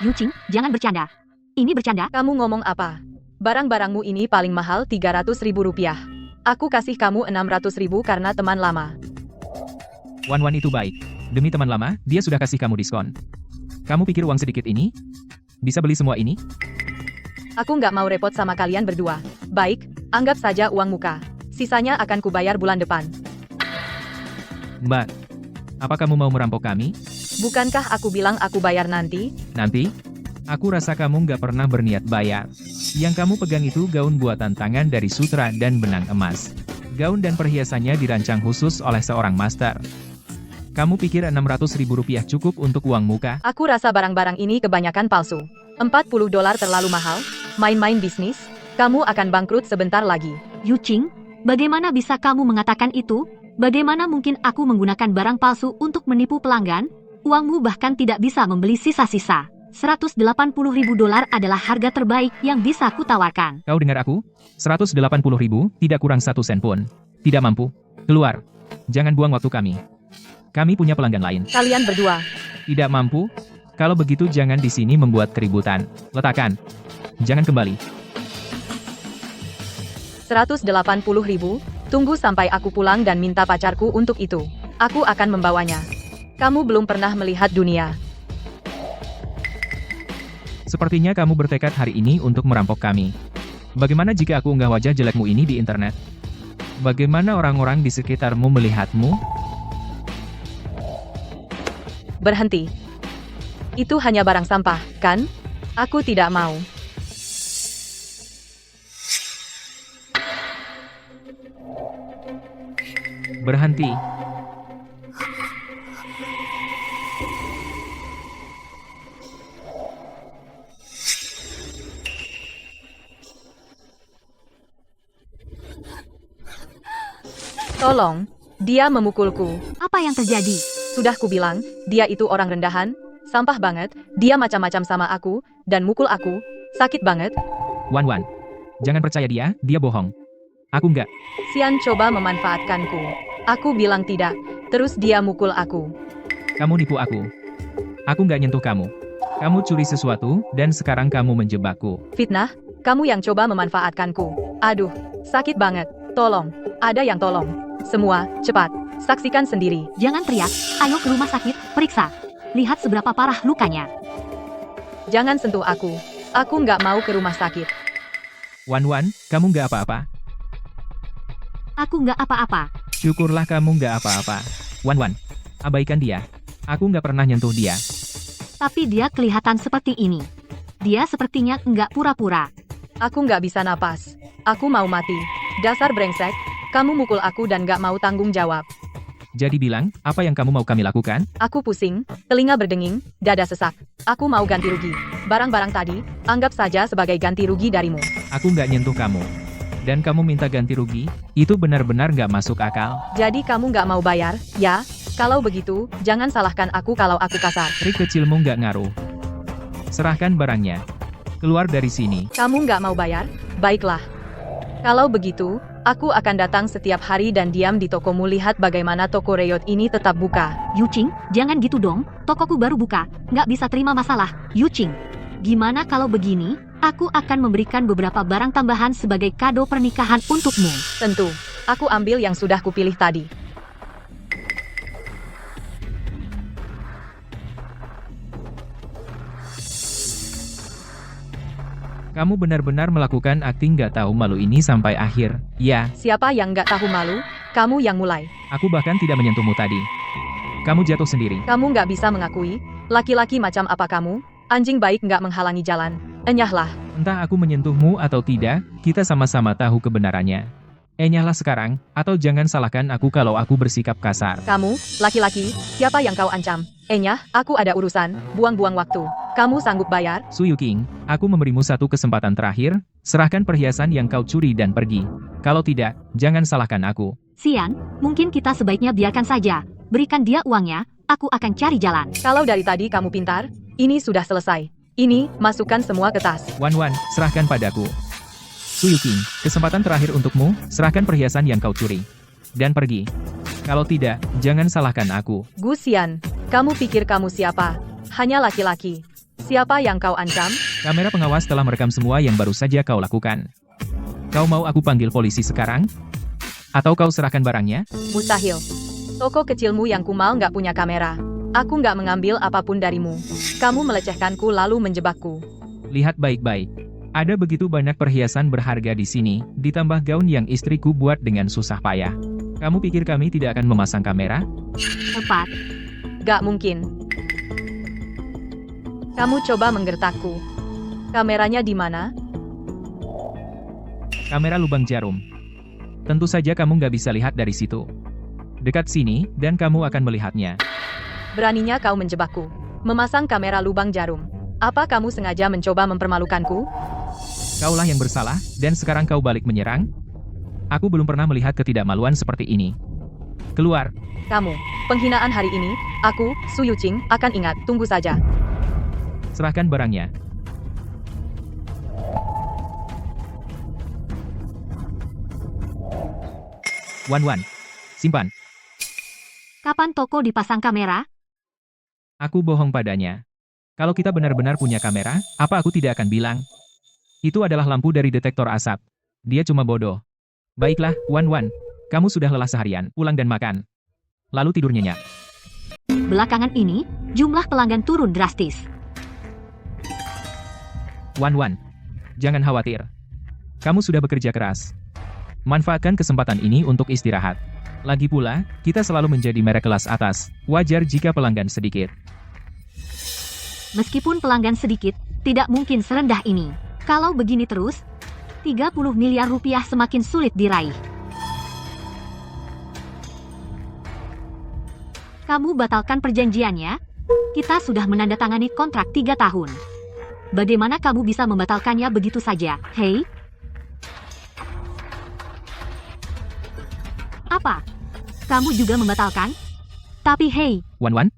Yuking, jangan bercanda. Ini bercanda? Kamu ngomong apa? Barang-barangmu ini paling mahal 300.000 rupiah. Aku kasih kamu 600.000 karena teman lama. Wan itu baik. Demi teman lama, dia sudah kasih kamu diskon. Kamu pikir uang sedikit ini bisa beli semua ini? Aku nggak mau repot sama kalian berdua. Baik, anggap saja uang muka. Sisanya akan kubayar bulan depan. Mbak, apa kamu mau merampok kami? Bukankah aku bilang aku bayar nanti? Nanti? Aku rasa kamu nggak pernah berniat bayar. Yang kamu pegang itu gaun buatan tangan dari sutra dan benang emas. Gaun dan perhiasannya dirancang khusus oleh seorang master. Kamu pikir 600.000 rupiah cukup untuk uang muka? Aku rasa barang-barang ini kebanyakan palsu. $40 terlalu mahal? Main-main bisnis? Kamu akan bangkrut sebentar lagi. Yuking, bagaimana bisa kamu mengatakan itu? Bagaimana mungkin aku menggunakan barang palsu untuk menipu pelanggan? Uangmu bahkan tidak bisa membeli sisa-sisa. $180.000 adalah harga terbaik yang bisa kutawarkan. Kau dengar aku? 180.000, tidak kurang 1 sen pun. Tidak mampu. Keluar. Jangan buang waktu kami. Kami punya pelanggan lain. Kalian berdua. Tidak mampu? Kalau begitu jangan di sini membuat keributan. Letakkan. Jangan kembali. 180.000? Tunggu sampai aku pulang dan minta pacarku untuk itu. Aku akan membawanya. Kamu belum pernah melihat dunia. Sepertinya kamu bertekad hari ini untuk merampok kami. Bagaimana jika aku unggah wajah jelekmu ini di internet? Bagaimana orang-orang di sekitarmu melihatmu? Berhenti. Itu hanya barang sampah, kan? Aku tidak mau. Berhenti. Tolong, dia memukulku. Apa yang terjadi? Sudah kubilang, dia itu orang rendahan, sampah banget, dia macam-macam sama aku, dan mukul aku, sakit banget. Wan, jangan percaya dia bohong. Aku enggak. Xian coba memanfaatkanku. Aku bilang tidak, terus dia mukul aku. Kamu nipu aku. Aku nggak nyentuh kamu. Kamu curi sesuatu, dan sekarang kamu menjebakku. Fitnah, kamu yang coba memanfaatkanku. Aduh, sakit banget. Tolong, ada yang tolong. Semua, cepat, saksikan sendiri. Jangan teriak, ayo ke rumah sakit, periksa. Lihat seberapa parah lukanya. Jangan sentuh aku. Aku nggak mau ke rumah sakit. Wan, kamu nggak apa-apa. Aku nggak apa-apa. Syukurlah kamu nggak apa-apa. Wan, abaikan dia. Aku nggak pernah nyentuh dia. Tapi dia kelihatan seperti ini. Dia sepertinya nggak pura-pura. Aku nggak bisa napas. Aku mau mati. Dasar brengsek, kamu mukul aku dan nggak mau tanggung jawab. Jadi bilang, apa yang kamu mau kami lakukan? Aku pusing, telinga berdenging, dada sesak. Aku mau ganti rugi. Barang-barang tadi, anggap saja sebagai ganti rugi darimu. Aku nggak nyentuh kamu. Dan kamu minta ganti rugi? Itu benar-benar nggak masuk akal. Jadi kamu nggak mau bayar, ya? Kalau begitu, jangan salahkan aku kalau aku kasar. Trik kecilmu nggak ngaruh. Serahkan barangnya. Keluar dari sini. Kamu nggak mau bayar? Baiklah. Kalau begitu, aku akan datang setiap hari dan diam di tokomu lihat bagaimana toko Reyot ini tetap buka. Yuching, jangan gitu dong. Tokoku baru buka, nggak bisa terima masalah. Yuching, gimana kalau begini? Aku akan memberikan beberapa barang tambahan sebagai kado pernikahan untukmu. Tentu, aku ambil yang sudah kupilih tadi. Kamu benar-benar melakukan akting nggak tahu malu ini sampai akhir, ya? Siapa yang nggak tahu malu? Kamu yang mulai. Aku bahkan tidak menyentuhmu tadi. Kamu jatuh sendiri. Kamu nggak bisa mengakui. Laki-laki macam apa kamu? Anjing baik nggak menghalangi jalan. Enyahlah. Entah aku menyentuhmu atau tidak, kita sama-sama tahu kebenarannya. Enyahlah sekarang, atau jangan salahkan aku kalau aku bersikap kasar. Kamu, laki-laki, siapa yang kau ancam? Enyah, aku ada urusan, buang-buang waktu. Kamu sanggup bayar? Suyu King, aku memberimu satu kesempatan terakhir, serahkan perhiasan yang kau curi dan pergi. Kalau tidak, jangan salahkan aku. Xian, mungkin kita sebaiknya biarkan saja. Berikan dia uangnya, aku akan cari jalan. Kalau dari tadi kamu pintar, ini sudah selesai. Ini, masukkan semua ke tas. Wan, serahkan padaku. Suyu King, kesempatan terakhir untukmu, serahkan perhiasan yang kau curi. Dan pergi. Kalau tidak, jangan salahkan aku. Gu Xian, kamu pikir kamu siapa? Hanya laki-laki. Siapa yang kau ancam? Kamera pengawas telah merekam semua yang baru saja kau lakukan. Kau mau aku panggil polisi sekarang? Atau kau serahkan barangnya? Mustahil. Toko kecilmu yang kumal nggak punya kamera. Aku nggak mengambil apapun darimu. Kamu melecehkanku lalu menjebakku. Lihat baik-baik. Ada begitu banyak perhiasan berharga di sini, ditambah gaun yang istriku buat dengan susah payah. Kamu pikir kami tidak akan memasang kamera? Tepat. Gak mungkin. Kamu coba menggertakku. Kameranya di mana? Kamera lubang jarum. Tentu saja kamu nggak bisa lihat dari situ. Dekat sini, dan kamu akan melihatnya. Beraninya kau menjebakku. Memasang kamera lubang jarum. Apa kamu sengaja mencoba mempermalukanku? Kaulah yang bersalah, dan sekarang kau balik menyerang? Aku belum pernah melihat ketidakmaluan seperti ini. Keluar. Kamu, penghinaan hari ini, aku, Su Yuqing, akan ingat, tunggu saja. Serahkan barangnya. Wan, simpan. Kapan toko dipasang kamera? Aku bohong padanya. Kalau kita benar-benar punya kamera, apa aku tidak akan bilang? Itu adalah lampu dari detektor asap. Dia cuma bodoh. Baiklah, Wan, kamu sudah lelah seharian, pulang dan makan. Lalu tidur nyenyak. Belakangan ini, jumlah pelanggan turun drastis. Wan, jangan khawatir. Kamu sudah bekerja keras. Manfaatkan kesempatan ini untuk istirahat. Lagi pula, kita selalu menjadi merek kelas atas. Wajar jika pelanggan sedikit. Meskipun pelanggan sedikit, tidak mungkin serendah ini. Kalau begini terus, 30 miliar rupiah semakin sulit diraih. Kamu batalkan perjanjiannya? Kita sudah menandatangani kontrak 3 tahun. Bagaimana kamu bisa membatalkannya begitu saja, hei? Apa? Kamu juga membatalkan? Tapi hei, Wan,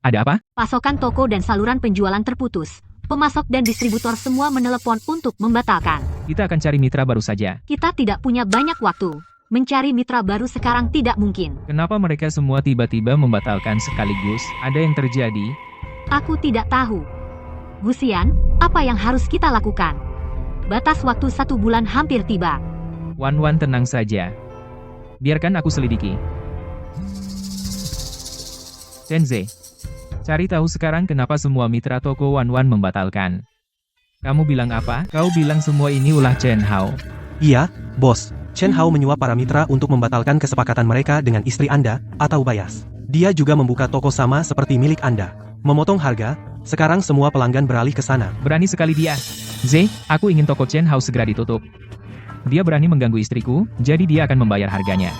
ada apa? pasokan toko dan saluran penjualan terputus. Pemasok dan distributor semua menelepon untuk membatalkan. Kita akan cari mitra baru saja. Kita tidak punya banyak waktu. Mencari mitra baru sekarang tidak mungkin. Kenapa mereka semua tiba-tiba membatalkan sekaligus? Ada yang terjadi? Aku tidak tahu. Gusian, apa yang harus kita lakukan? Batas waktu 1 bulan hampir tiba. Wan, tenang saja. Biarkan aku selidiki. Tenze, cari tahu sekarang kenapa semua mitra toko Wan membatalkan. Kamu bilang apa? Kau bilang semua ini ulah Chen Hao. Iya, bos. Chen Hao menyuap para mitra untuk membatalkan kesepakatan mereka dengan istri Anda, atau Bayas. Dia juga membuka toko sama seperti milik Anda. Memotong harga, sekarang semua pelanggan beralih ke sana. Berani sekali dia. Z, aku ingin toko Chen Hao segera ditutup. Dia berani mengganggu istriku, jadi dia akan membayar harganya.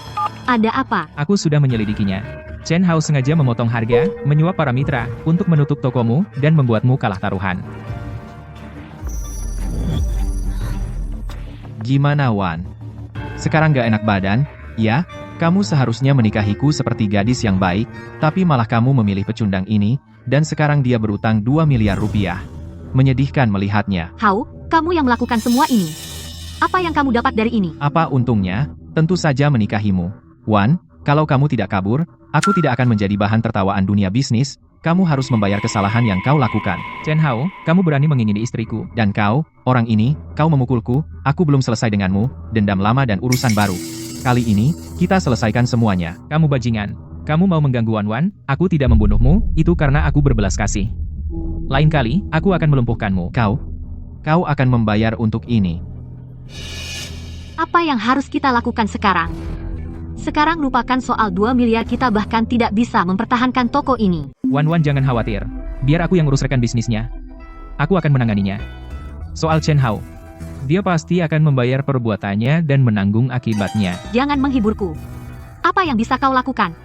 Ada apa? Aku sudah menyelidikinya. Chen Hao sengaja memotong harga, menyuap para mitra, untuk menutup tokomu, dan membuatmu kalah taruhan. Gimana Wan? Sekarang gak enak badan? Ya, kamu seharusnya menikahiku seperti gadis yang baik, tapi malah kamu memilih pecundang ini, dan sekarang dia berutang 2 miliar rupiah. Menyedihkan melihatnya. Hao, kamu yang melakukan semua ini. Apa yang kamu dapat dari ini? Apa untungnya? Tentu saja menikahimu. Wan, kalau kamu tidak kabur, aku tidak akan menjadi bahan tertawaan dunia bisnis. Kamu harus membayar kesalahan yang kau lakukan. Chen Hao, kamu berani mengingini istriku. Dan kau, orang ini, kau memukulku, aku belum selesai denganmu, dendam lama dan urusan baru. Kali ini, kita selesaikan semuanya. Kamu bajingan. Kamu mau mengganggu Wan, aku tidak membunuhmu, itu karena aku berbelas kasih. Lain kali, aku akan melumpuhkanmu. Kau akan membayar untuk ini. Apa yang harus kita lakukan sekarang? Sekarang lupakan soal 2 miliar, kita bahkan tidak bisa mempertahankan toko ini. Wan jangan khawatir. Biar aku yang urus rekan bisnisnya. Aku akan menanganinya. Soal Chen Hao, dia pasti akan membayar perbuatannya dan menanggung akibatnya. Jangan menghiburku. Apa yang bisa kau lakukan?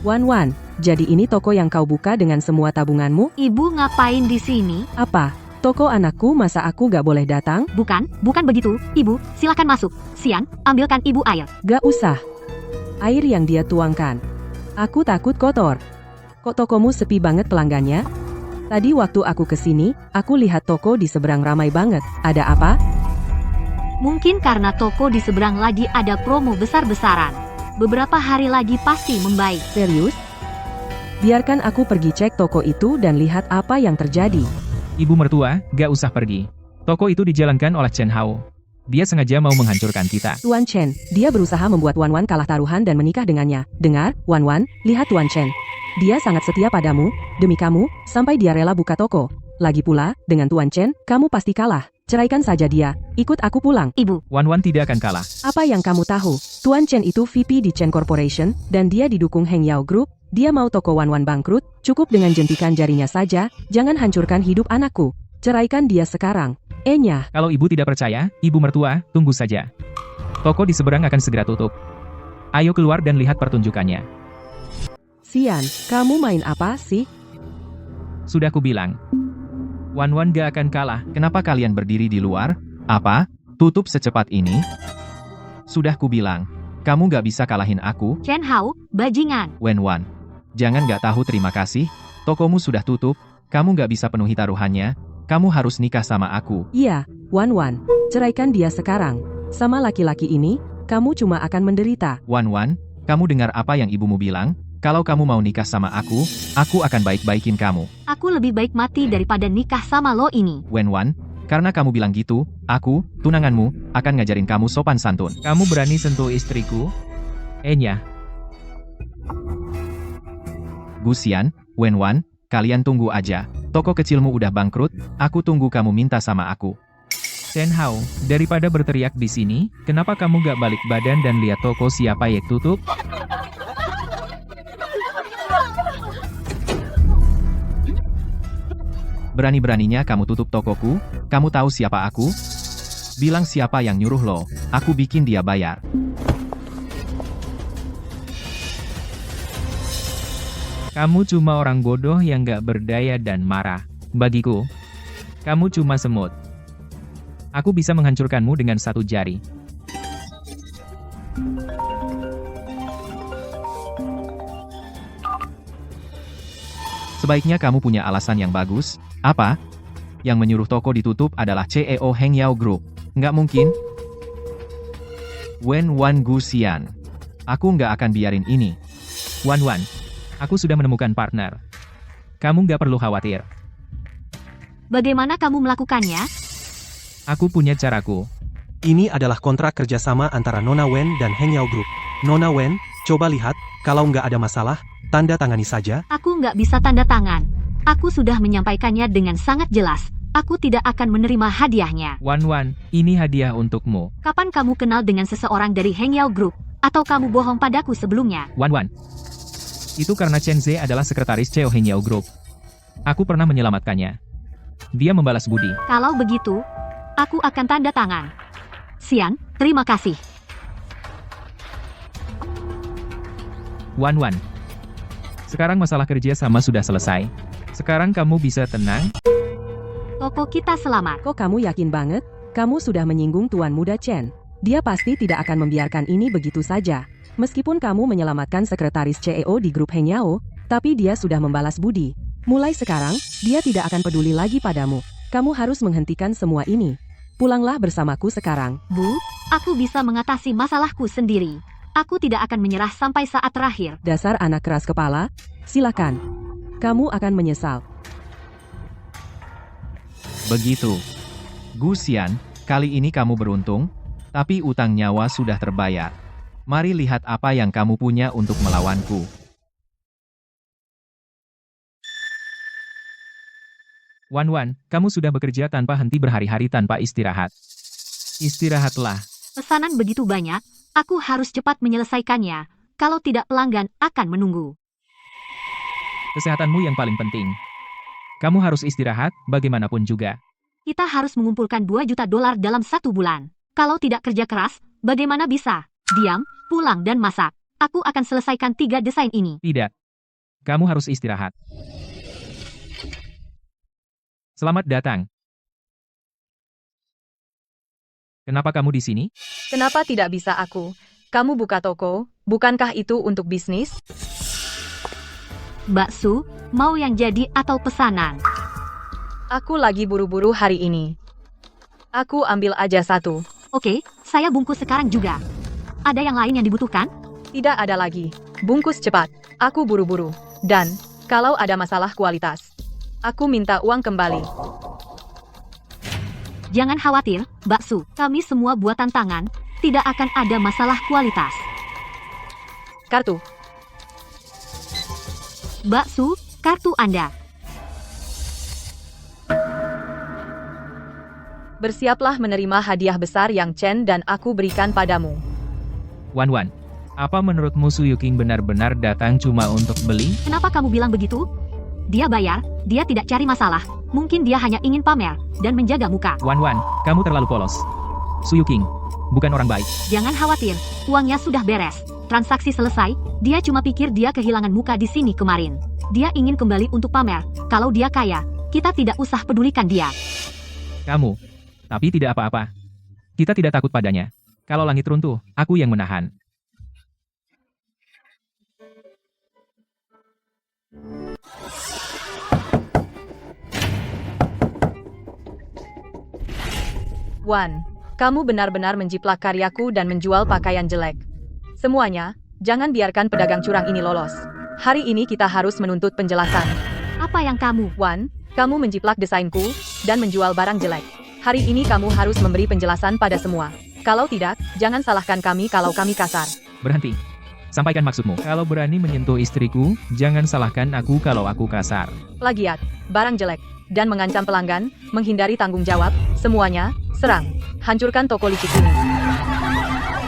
Wan, jadi ini toko yang kau buka dengan semua tabunganmu? Ibu ngapain di sini? Apa? Toko anakku, masa aku gak boleh datang? Bukan begitu. Ibu, silakan masuk. Sian, ambilkan ibu air. Gak usah. Air yang dia tuangkan. Aku takut kotor. Kok tokomu sepi banget pelanggannya? Tadi waktu aku kesini, aku lihat toko di seberang ramai banget. Ada apa? Mungkin karena toko di seberang lagi ada promo besar-besaran. Beberapa hari lagi pasti membaik. Serius? Biarkan aku pergi cek toko itu dan lihat apa yang terjadi. Ibu mertua, gak usah pergi. Toko itu dijalankan oleh Chen Hao. Dia sengaja mau menghancurkan kita. Tuan Chen, dia berusaha membuat Wan kalah taruhan dan menikah dengannya. Dengar, Wan, lihat Tuan Chen. Dia sangat setia padamu, demi kamu, sampai dia rela buka toko. Lagi pula, dengan Tuan Chen, kamu pasti kalah. Ceraikan saja dia, ikut aku pulang. Ibu, Wan tidak akan kalah. Apa yang kamu tahu? Tuan Chen itu VP di Chen Corporation, dan dia didukung Heng Yao Group. Dia mau toko Wan bangkrut, cukup dengan jentikan jarinya saja, jangan hancurkan hidup anakku. Ceraikan dia sekarang. Enya. Kalau ibu tidak percaya, ibu mertua, tunggu saja. Toko di seberang akan segera tutup. Ayo keluar dan lihat pertunjukannya. Sian, kamu main apa sih? Sudah kubilang. Wan gak akan kalah. Kenapa kalian berdiri di luar? Apa? Tutup secepat ini? Sudah kubilang, kamu gak bisa kalahin aku. Chen Hao, bajingan. Wan, jangan gak tahu terima kasih. Tokomu sudah tutup, kamu gak bisa penuhi taruhannya. Kamu harus nikah sama aku. Iya, Wan, ceraikan dia sekarang. Sama laki-laki ini, kamu cuma akan menderita. Wan, kamu dengar apa yang ibumu bilang? Kalau kamu mau nikah sama aku akan baik-baikin kamu. Aku lebih baik mati daripada nikah sama lo ini. Wan, karena kamu bilang gitu, aku, tunanganmu, akan ngajarin kamu sopan santun. Kamu berani sentuh istriku? Enya. Gusian, Wan, kalian tunggu aja. Toko kecilmu udah bangkrut, aku tunggu kamu minta sama aku. Chen Hao, daripada berteriak di sini, kenapa kamu gak balik badan dan lihat toko siapa yang tutup? Berani-beraninya kamu tutup tokoku? Kamu tahu siapa aku? Bilang siapa yang nyuruh lo, aku bikin dia bayar. Kamu cuma orang bodoh yang gak berdaya dan marah. Bagiku, kamu cuma semut. Aku bisa menghancurkanmu dengan satu jari. Sebaiknya kamu punya alasan yang bagus. Apa? Yang menyuruh toko ditutup adalah CEO Heng Yao Group. Nggak mungkin. Wen Wan Gusian. Aku nggak akan biarin ini. Wan Wan, aku sudah menemukan partner. Kamu nggak perlu khawatir. Bagaimana kamu melakukannya? Aku punya caraku. Ini adalah kontrak kerjasama antara Nona Wen dan Heng Yao Group. Nona Wen, coba lihat, kalau nggak ada masalah, tanda tangani saja. Aku nggak bisa tanda tangan. Aku sudah menyampaikannya dengan sangat jelas. Aku tidak akan menerima hadiahnya. Wan Wan, ini hadiah untukmu. Kapan kamu kenal dengan seseorang dari Heng Yao Group? Atau kamu bohong padaku sebelumnya? Wan Wan. Itu karena Chen Ze adalah sekretaris CEO Heng Yao Group. Aku pernah menyelamatkannya. Dia membalas budi. Kalau begitu, aku akan tanda tangan. Xian, terima kasih. Wan Wan. Sekarang masalah kerja sama sudah selesai. Sekarang kamu bisa tenang. Toko kita selamat. Kok kamu yakin banget? Kamu sudah menyinggung Tuan Muda Chen. Dia pasti tidak akan membiarkan ini begitu saja. Meskipun kamu menyelamatkan sekretaris CEO di grup Heng Yao, tapi dia sudah membalas budi. Mulai sekarang, dia tidak akan peduli lagi padamu. Kamu harus menghentikan semua ini. Pulanglah bersamaku sekarang. Bu, aku bisa mengatasi masalahku sendiri. Aku tidak akan menyerah sampai saat terakhir. Dasar anak keras kepala, silakan. Kamu akan menyesal. Begitu. Gusian, kali ini kamu beruntung, tapi utang nyawa sudah terbayar. Mari lihat apa yang kamu punya untuk melawanku. Wan Wan, kamu sudah bekerja tanpa henti berhari-hari tanpa istirahat. Istirahatlah. Pesanan begitu banyak, aku harus cepat menyelesaikannya. Kalau tidak, pelanggan akan menunggu. Kesehatanmu yang paling penting. Kamu harus istirahat, bagaimanapun juga. Kita harus mengumpulkan 2 juta dolar dalam 1 bulan. Kalau tidak kerja keras, bagaimana bisa? Diam, pulang dan masak. Aku akan selesaikan 3 desain ini. Tidak. Kamu harus istirahat. Selamat datang. Kenapa kamu di sini? Kenapa tidak bisa aku? Kamu buka toko, bukankah itu untuk bisnis? Bakso, mau yang jadi atau pesanan? Aku lagi buru-buru hari ini. Aku ambil aja 1. Oke, saya bungkus sekarang juga. Ada yang lain yang dibutuhkan? Tidak ada lagi. Bungkus cepat. Aku buru-buru. Dan, kalau ada masalah kualitas, aku minta uang kembali. Jangan khawatir, bakso. Kami semua buatan tangan, tidak akan ada masalah kualitas. Kartu. Bakso, kartu Anda. Bersiaplah menerima hadiah besar yang Chen dan aku berikan padamu. Wan Wan, apa menurutmu Su Yuking benar-benar datang cuma untuk beli? Kenapa kamu bilang begitu? Dia bayar, dia tidak cari masalah. Mungkin dia hanya ingin pamer dan menjaga muka. Wan Wan, kamu terlalu polos. Su Yuking, bukan orang baik. Jangan khawatir, uangnya sudah beres. Transaksi selesai, dia cuma pikir dia kehilangan muka di sini kemarin. Dia ingin kembali untuk pamer. Kalau dia kaya, kita tidak usah pedulikan dia. Kamu. Tapi tidak apa-apa. Kita tidak takut padanya. Kalau langit runtuh, aku yang menahan. Wan, kamu benar-benar menjiplak karyaku dan menjual pakaian jelek. Semuanya, jangan biarkan pedagang curang ini lolos. Hari ini kita harus menuntut penjelasan. Apa yang kamu? Wan, kamu menjiplak desainku dan menjual barang jelek. Hari ini kamu harus memberi penjelasan pada semua. Kalau tidak, jangan salahkan kami kalau kami kasar. Berhenti. Sampaikan maksudmu. Kalau berani menyentuh istriku, jangan salahkan aku kalau aku kasar. Plagiat, barang jelek, dan mengancam pelanggan, menghindari tanggung jawab, semuanya Serang. Hancurkan toko licik ini.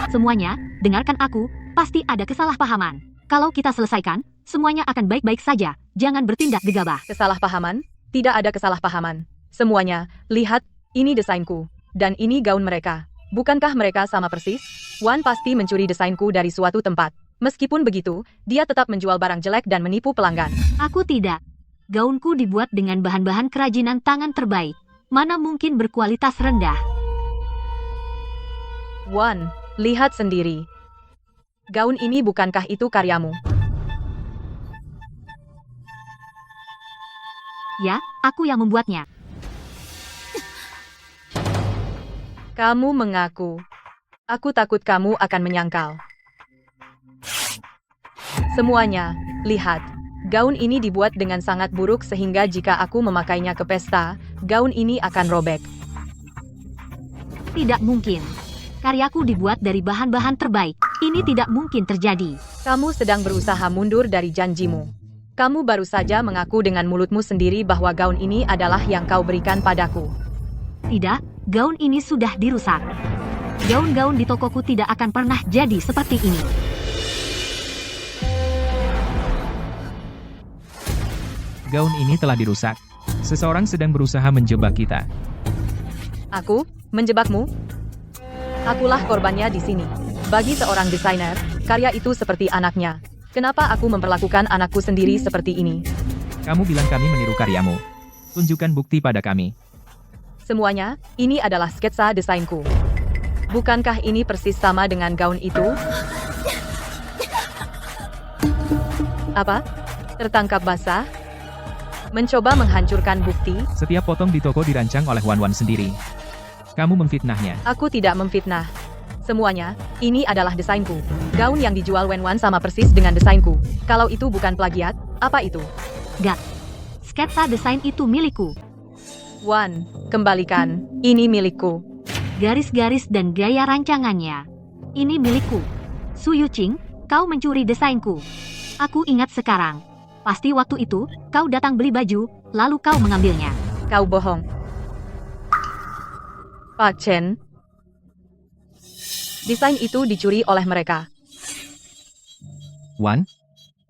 Semuanya, dengarkan aku, pasti ada kesalahpahaman. Kalau kita selesaikan, semuanya akan baik-baik saja. Jangan bertindak gegabah. Kesalahpahaman? Tidak ada kesalahpahaman. Semuanya, lihat, ini desainku. Dan ini gaun mereka. Bukankah mereka sama persis? Wan pasti mencuri desainku dari suatu tempat. Meskipun begitu, dia tetap menjual barang jelek dan menipu pelanggan. Aku tidak. Gaunku dibuat dengan bahan-bahan kerajinan tangan terbaik. Mana mungkin berkualitas rendah? Wan, lihat sendiri. Gaun ini bukankah itu karyamu? Ya, aku yang membuatnya. Kamu mengaku. Aku takut kamu akan menyangkal. Semuanya, lihat. Gaun ini dibuat dengan sangat buruk sehingga jika aku memakainya ke pesta, gaun ini akan robek. Tidak mungkin. Karyaku dibuat dari bahan-bahan terbaik. Ini tidak mungkin terjadi. Kamu sedang berusaha mundur dari janjimu. Kamu baru saja mengaku dengan mulutmu sendiri bahwa gaun ini adalah yang kau berikan padaku. Tidak, gaun ini sudah dirusak. Gaun-gaun di tokoku tidak akan pernah jadi seperti ini. Gaun ini telah dirusak. Seseorang sedang berusaha menjebak kita. Aku? Menjebakmu? Akulah korbannya di sini. Bagi seorang desainer, karya itu seperti anaknya. Kenapa aku memperlakukan anakku sendiri seperti ini? Kamu bilang kami meniru karyamu. Tunjukkan bukti pada kami. Semuanya, ini adalah sketsa desainku. Bukankah ini persis sama dengan gaun itu? Apa? Tertangkap basah? Mencoba menghancurkan bukti? Setiap potong di toko dirancang oleh Wan sendiri. Kamu memfitnahnya. Aku tidak memfitnah. Semuanya, ini adalah desainku. Gaun yang dijual Wan sama persis dengan desainku. Kalau itu bukan plagiat, apa itu? Gak. Sketsa desain itu milikku. Wan, kembalikan. Ini milikku. Garis-garis dan gaya rancangannya. Ini milikku. Su Yuqing, kau mencuri desainku. Aku ingat sekarang. Pasti waktu itu, kau datang beli baju, lalu kau mengambilnya. Kau bohong. Pak Chen. Desain itu dicuri oleh mereka. Wan,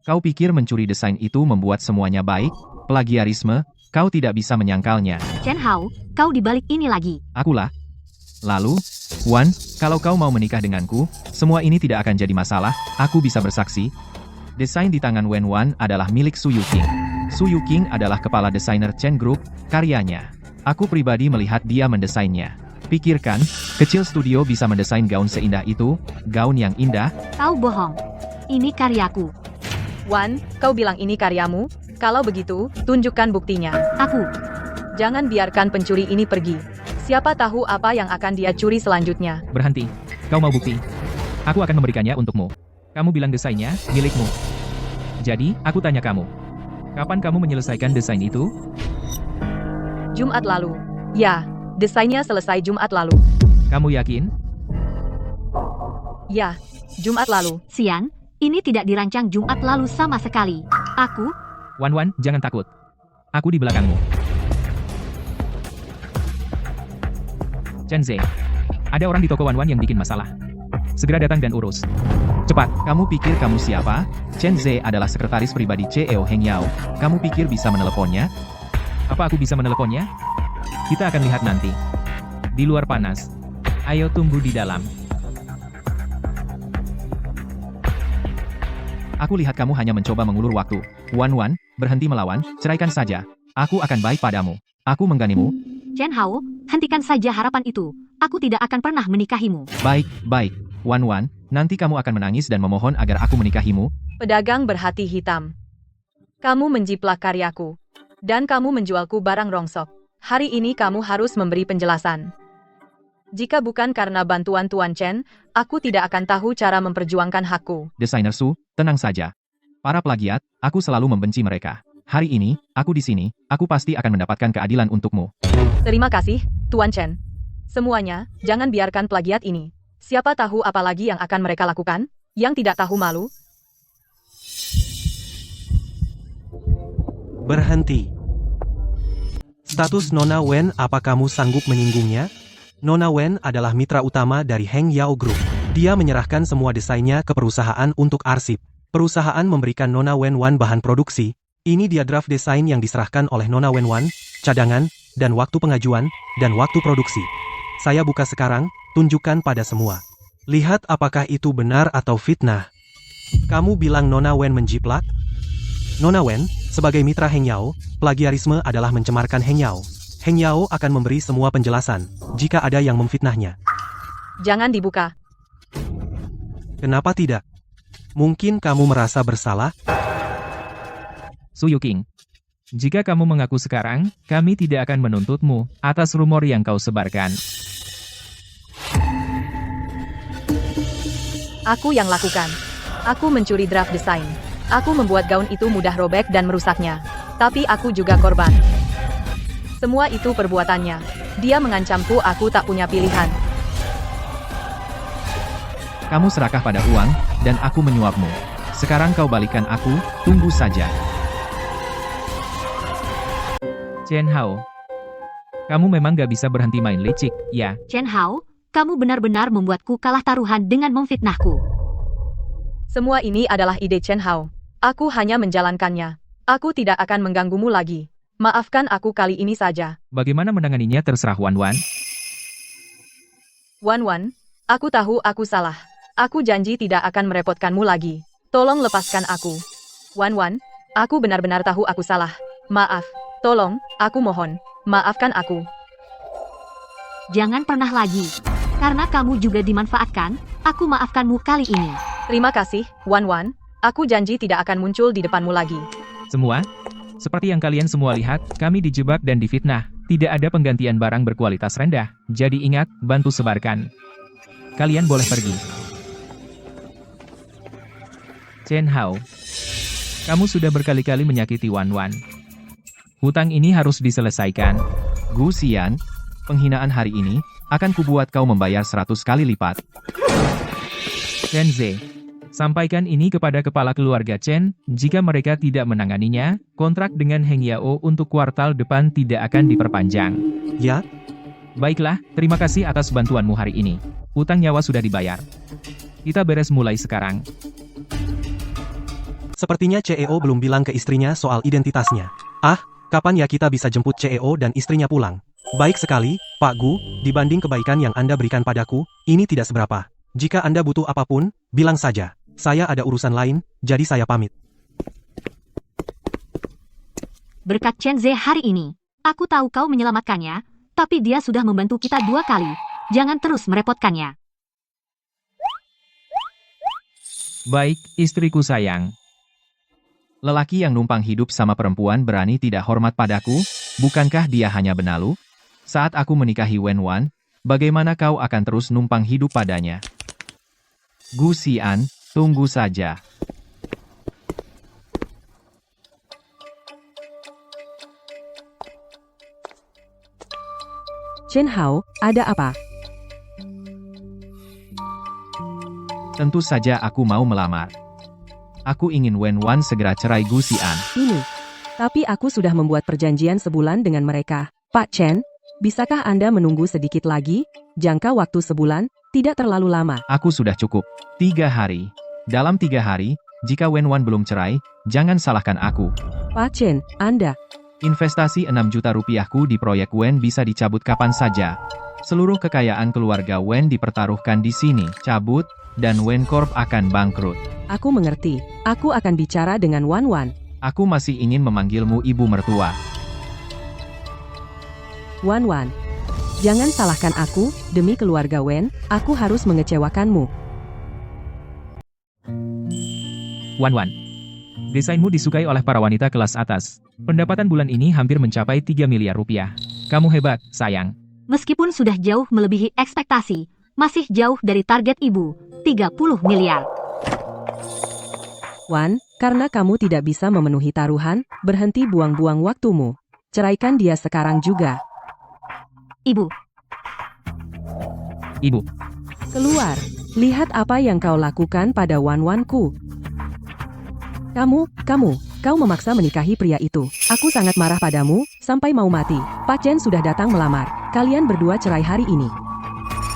kau pikir mencuri desain itu membuat semuanya baik? Plagiarisme, kau tidak bisa menyangkalnya. Chen Hao, kau dibalik ini lagi. Akulah. Lalu, Wan, kalau kau mau menikah denganku, semua ini tidak akan jadi masalah, aku bisa bersaksi. Desain di tangan Wan adalah milik Su Yuqing. Su Yuqing adalah kepala desainer Chen Group, karyanya. Aku pribadi melihat dia mendesainnya. Pikirkan, kecil studio bisa mendesain gaun seindah itu, gaun yang indah. Kau bohong. Ini karyaku. Wan, kau bilang ini karyamu? Kalau begitu, tunjukkan buktinya. Aku. Jangan biarkan pencuri ini pergi. Siapa tahu apa yang akan dia curi selanjutnya. Berhenti. Kau mau bukti? Aku akan memberikannya untukmu. Kamu bilang desainnya milikmu. Jadi, aku tanya kamu. Kapan kamu menyelesaikan desain itu? Jumat lalu. Ya, desainnya selesai Jumat lalu. Kamu yakin? Ya, Jumat lalu. Xian, ini tidak dirancang Jumat lalu sama sekali. Aku, Wan, jangan takut. Aku di belakangmu. Chen Ze. Ada orang di toko Wan yang bikin masalah. Segera datang dan urus. Cepat. Kamu pikir kamu siapa? Chen Ze adalah sekretaris pribadi CEO Heng Yao. Kamu pikir bisa meneleponnya? Apa aku bisa meneleponnya? Kita akan lihat nanti. Di luar panas. Ayo tunggu di dalam. Aku lihat kamu hanya mencoba mengulur waktu. Wan, berhenti melawan, ceraikan saja. Aku akan baik padamu. Aku mengganimu. Chen Hao, hentikan saja harapan itu. Aku tidak akan pernah menikahimu. Baik. Wan, nanti kamu akan menangis dan memohon agar aku menikahimu. Pedagang berhati hitam. Kamu menjiplak karyaku. Dan kamu menjualku barang rongsok. Hari ini kamu harus memberi penjelasan. Jika bukan karena bantuan Tuan Chen, aku tidak akan tahu cara memperjuangkan hakku. Desainer Su, tenang saja. Para plagiat, aku selalu membenci mereka. Hari ini, aku di sini, aku pasti akan mendapatkan keadilan untukmu. Terima kasih, Tuan Chen. Semuanya, jangan biarkan plagiat ini. Siapa tahu apa lagi yang akan mereka lakukan? Yang tidak tahu malu? Berhenti. Status Nona Wen, apa kamu sanggup menyinggungnya? Nona Wen adalah mitra utama dari Heng Yao Group. Dia menyerahkan semua desainnya ke perusahaan untuk arsip. Perusahaan memberikan Nona Wen bahan produksi. Ini dia draft desain yang diserahkan oleh Nona Wen, cadangan, dan waktu pengajuan, dan waktu produksi. Saya buka sekarang, tunjukkan pada semua. Lihat apakah itu benar atau fitnah. Kamu bilang Nona Wen menjiplak? Nona Wen, sebagai mitra Heng Yao, plagiarisme adalah mencemarkan Heng Yao. Heng Yao akan memberi semua penjelasan, jika ada yang memfitnahnya. Jangan dibuka. Kenapa tidak? Mungkin kamu merasa bersalah? Su Yuking. Jika kamu mengaku sekarang, kami tidak akan menuntutmu atas rumor yang kau sebarkan. Aku yang lakukan. Aku mencuri draft desain. Aku membuat gaun itu mudah robek dan merusaknya. Tapi aku juga korban. Semua itu perbuatannya. Dia mengancamku, aku tak punya pilihan. Kamu serakah pada uang, dan aku menyuapmu. Sekarang kau balikan aku, tunggu saja. Chen Hao. Kamu memang gak bisa berhenti main licik, ya? Chen Hao, kamu benar-benar membuatku kalah taruhan dengan memfitnahku. Semua ini adalah ide Chen Hao. Aku hanya menjalankannya. Aku tidak akan mengganggumu lagi. Maafkan aku kali ini saja. Bagaimana menanganinya terserah Wan Wan. Wan, aku tahu aku salah. Aku janji tidak akan merepotkanmu lagi. Tolong lepaskan aku. Wan, aku benar-benar tahu aku salah. Maaf. Tolong, aku mohon. Maafkan aku. Jangan pernah lagi. Karena kamu juga dimanfaatkan, aku maafkanmu kali ini. Terima kasih, Wan. Aku janji tidak akan muncul di depanmu lagi. Semua? Seperti yang kalian semua lihat, kami dijebak dan difitnah. Tidak ada penggantian barang berkualitas rendah. Jadi ingat, bantu sebarkan. Kalian boleh pergi. Chen Hao. Kamu sudah berkali-kali menyakiti Wan Wan. Hutang ini harus diselesaikan. Gu Xian, penghinaan hari ini, akan kubuat kau membayar 100 kali lipat. Chen Ze. Sampaikan ini kepada kepala keluarga Chen, jika mereka tidak menanganinya, kontrak dengan Heng Yao untuk kuartal depan tidak akan diperpanjang. Ya? Baiklah, terima kasih atas bantuanmu hari ini. Utang nyawa sudah dibayar. Kita beres mulai sekarang. Sepertinya CEO belum bilang ke istrinya soal identitasnya. Ah, kapan ya kita bisa jemput CEO dan istrinya pulang? Baik sekali, Pak Gu, dibanding kebaikan yang Anda berikan padaku, ini tidak seberapa. Jika Anda butuh apapun, bilang saja. Saya ada urusan lain, jadi saya pamit. Berkat Chen Ze hari ini, aku tahu kau menyelamatkannya, tapi dia sudah membantu kita 2 kali. Jangan terus merepotkannya. Baik, istriku sayang. Lelaki yang numpang hidup sama perempuan berani tidak hormat padaku, bukankah dia hanya benalu? Saat aku menikahi Wen Wan, bagaimana kau akan terus numpang hidup padanya? Gu Xian, tunggu saja. Chen Hao, ada apa? Tentu saja aku mau melamar. Aku ingin Wen Wan segera cerai Gu Xian. Ini. Tapi aku sudah membuat perjanjian sebulan dengan mereka. Pak Chen, bisakah Anda menunggu sedikit lagi? Jangka waktu sebulan, tidak terlalu lama. Aku sudah cukup. 3 hari. Dalam 3 hari, jika Wen Wan belum cerai, jangan salahkan aku. Pak Chen, Anda. Investasi 6 juta rupiahku di proyek Wen bisa dicabut kapan saja. Seluruh kekayaan keluarga Wen dipertaruhkan di sini. Cabut, dan Wen Corp akan bangkrut. Aku mengerti. Aku akan bicara dengan Wan Wan. Aku masih ingin memanggilmu ibu mertua. Wan Wan. Jangan salahkan aku, demi keluarga Wen, aku harus mengecewakanmu. Wan Wan. Desainmu disukai oleh para wanita kelas atas. Pendapatan bulan ini hampir mencapai 3 miliar rupiah. Kamu hebat, sayang. Meskipun sudah jauh melebihi ekspektasi, masih jauh dari target ibu, 30 miliar. Wan, karena kamu tidak bisa memenuhi taruhan, berhenti buang-buang waktumu. Ceraikan dia sekarang juga. Ibu, Ibu. Keluar. Lihat apa yang kau lakukan pada Wan Wanku. Kau memaksa menikahi pria itu. Aku sangat marah padamu, sampai mau mati. Pak Chen sudah datang melamar. Kalian berdua cerai hari ini.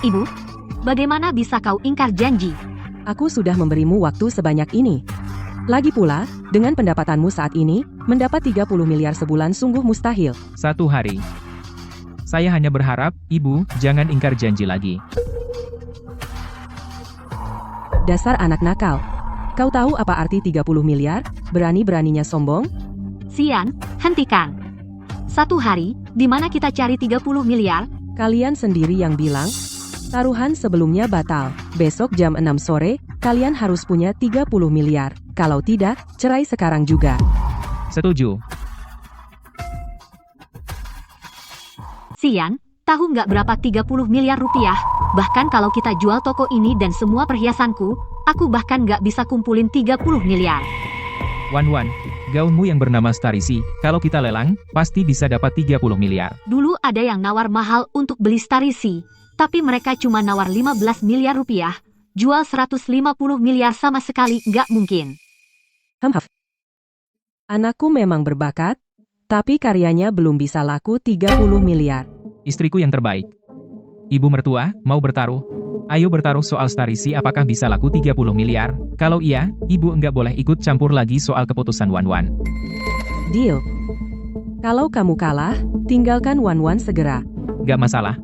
Ibu, bagaimana bisa kau ingkar janji? Aku sudah memberimu waktu sebanyak ini. Lagi pula, dengan pendapatanmu saat ini, mendapat 30 miliar sebulan sungguh mustahil. 1 hari. Saya hanya berharap, Ibu, jangan ingkar janji lagi. Dasar anak nakal. Kau tahu apa arti 30 miliar? Berani-beraninya sombong? Xian, hentikan. 1 hari, di mana kita cari 30 miliar? Kalian sendiri yang bilang. Taruhan sebelumnya batal. Besok jam 6 sore, kalian harus punya 30 miliar. Kalau tidak, cerai sekarang juga. Setuju. Xian, tahu nggak berapa 30 miliar rupiah? Bahkan kalau kita jual toko ini dan semua perhiasanku, aku bahkan nggak bisa kumpulin 30 miliar. Wan, gaunmu yang bernama Starisi, kalau kita lelang, pasti bisa dapat 30 miliar. Dulu ada yang nawar mahal untuk beli Starisi, tapi mereka cuma nawar 15 miliar rupiah. Jual 150 miliar sama sekali nggak mungkin. Anakku memang berbakat, tapi karyanya belum bisa laku 30 miliar. Istriku yang terbaik. Ibu mertua, mau bertaruh? Ayo bertaruh soal Starisi apakah bisa laku 30 miliar? Kalau iya, Ibu enggak boleh ikut campur lagi soal keputusan Wan. Deal. Kalau kamu kalah, tinggalkan Wan segera. Gak masalah.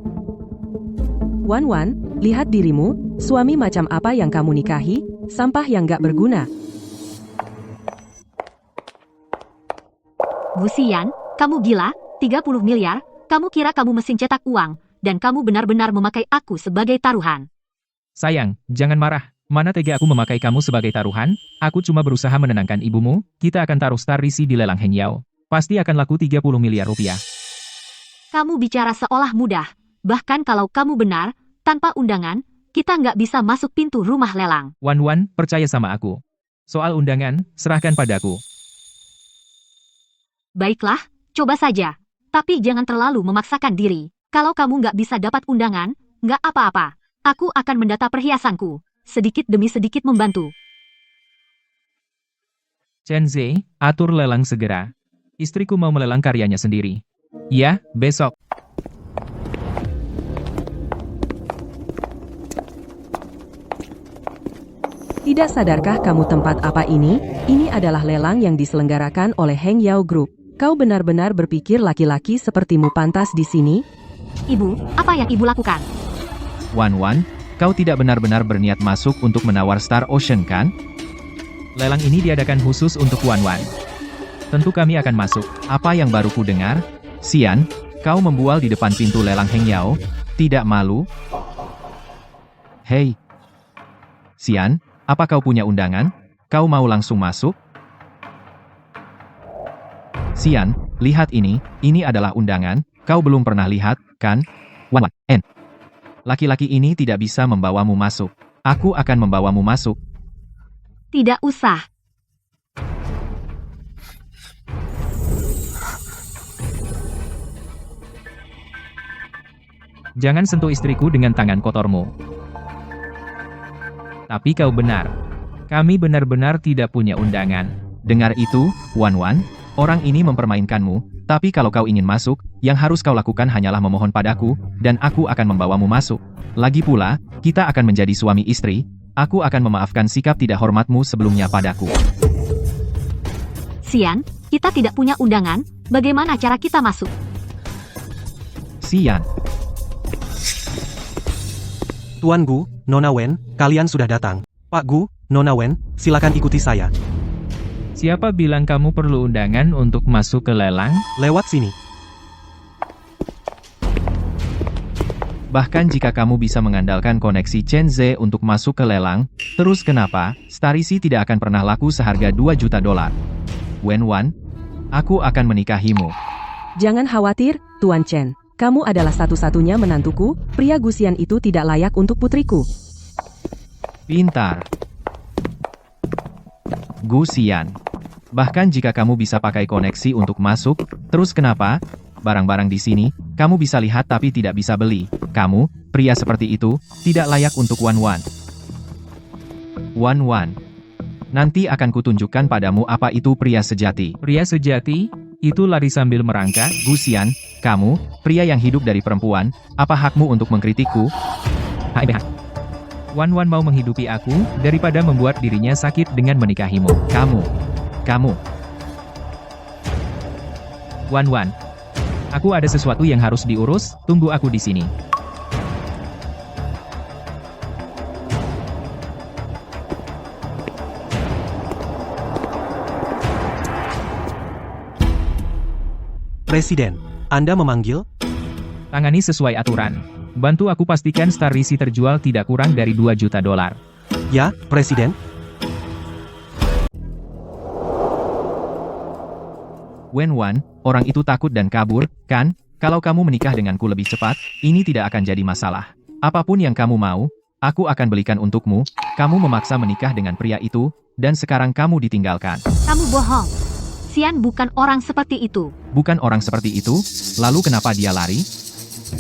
Wan, lihat dirimu, suami macam apa yang kamu nikahi, sampah yang gak berguna. Bu Xian, kamu gila? 30 miliar? Kamu kira kamu mesin cetak uang, dan kamu benar-benar memakai aku sebagai taruhan. Sayang, jangan marah. Mana tega aku memakai kamu sebagai taruhan? Aku cuma berusaha menenangkan ibumu. Kita akan taruh Starisi di lelang Heng Yao. Pasti akan laku 30 miliar rupiah. Kamu bicara seolah mudah. Bahkan kalau kamu benar, tanpa undangan, kita nggak bisa masuk pintu rumah lelang. Wan, percaya sama aku. Soal undangan, serahkan padaku. Baiklah, coba saja. Tapi jangan terlalu memaksakan diri. Kalau kamu nggak bisa dapat undangan, nggak apa-apa. Aku akan mendata perhiasanku. Sedikit demi sedikit membantu. Chen Zhe, atur lelang segera. Istriku mau melelang karyanya sendiri. Ya, besok. Tidak sadarkah kamu tempat apa ini? Ini adalah lelang yang diselenggarakan oleh Heng Yao Group. Kau benar-benar berpikir laki-laki sepertimu pantas di sini? Ibu, apa yang ibu lakukan? Wan, kau tidak benar-benar berniat masuk untuk menawar Star Ocean kan? Lelang ini diadakan khusus untuk Wan. Tentu kami akan masuk. Apa yang baru ku dengar? Xian, kau membual di depan pintu lelang Heng Yao? Tidak malu? Hei! Xian, apa kau punya undangan? Kau mau langsung masuk? Xian, lihat ini adalah undangan. Kau belum pernah lihat, kan? Wan. Laki-laki ini tidak bisa membawamu masuk. Aku akan membawamu masuk. Tidak usah. Jangan sentuh istriku dengan tangan kotormu. Tapi kau benar. Kami benar-benar tidak punya undangan. Dengar itu, Wan, orang ini mempermainkanmu, tapi kalau kau ingin masuk, yang harus kau lakukan hanyalah memohon padaku, dan aku akan membawamu masuk. Lagi pula, kita akan menjadi suami istri, aku akan memaafkan sikap tidak hormatmu sebelumnya padaku. Xian, kita tidak punya undangan, bagaimana cara kita masuk? Xian. Tuan Gu, Nona Wen, kalian sudah datang. Pak Gu, Nona Wen, silakan ikuti saya. Siapa bilang kamu perlu undangan untuk masuk ke lelang? Lewat sini. Bahkan jika kamu bisa mengandalkan koneksi Chen Zhe untuk masuk ke lelang, terus kenapa Starisi tidak akan pernah laku seharga 2 juta dolar? Wan, aku akan menikahimu. Jangan khawatir, Tuan Chen. Kamu adalah satu-satunya menantuku, pria Gusian itu tidak layak untuk putriku. Pintar. Gusian. Bahkan jika kamu bisa pakai koneksi untuk masuk, terus kenapa? Barang-barang di sini, kamu bisa lihat tapi tidak bisa beli. Kamu, pria seperti itu, tidak layak untuk Wan. Wan, nanti akan kutunjukkan padamu apa itu pria sejati. Pria sejati? Itu lari sambil merangkak. Gusian, kamu, pria yang hidup dari perempuan, apa hakmu untuk mengkritikku? HMH. Wan Wan mau menghidupi aku, daripada membuat dirinya sakit dengan menikahimu. Kamu. Wan Wan. Aku ada sesuatu yang harus diurus, tunggu aku di sini. Presiden, Anda memanggil? Tangani sesuai aturan. Bantu aku pastikan Star Risi terjual tidak kurang dari 2 juta dolar. Ya, Presiden. Wen Wan, orang itu takut dan kabur, kan? Kalau kamu menikah denganku lebih cepat, ini tidak akan jadi masalah. Apapun yang kamu mau, aku akan belikan untukmu. Kamu memaksa menikah dengan pria itu, dan sekarang kamu ditinggalkan. Kamu bohong. Xian bukan orang seperti itu. Bukan orang seperti itu, lalu kenapa dia lari?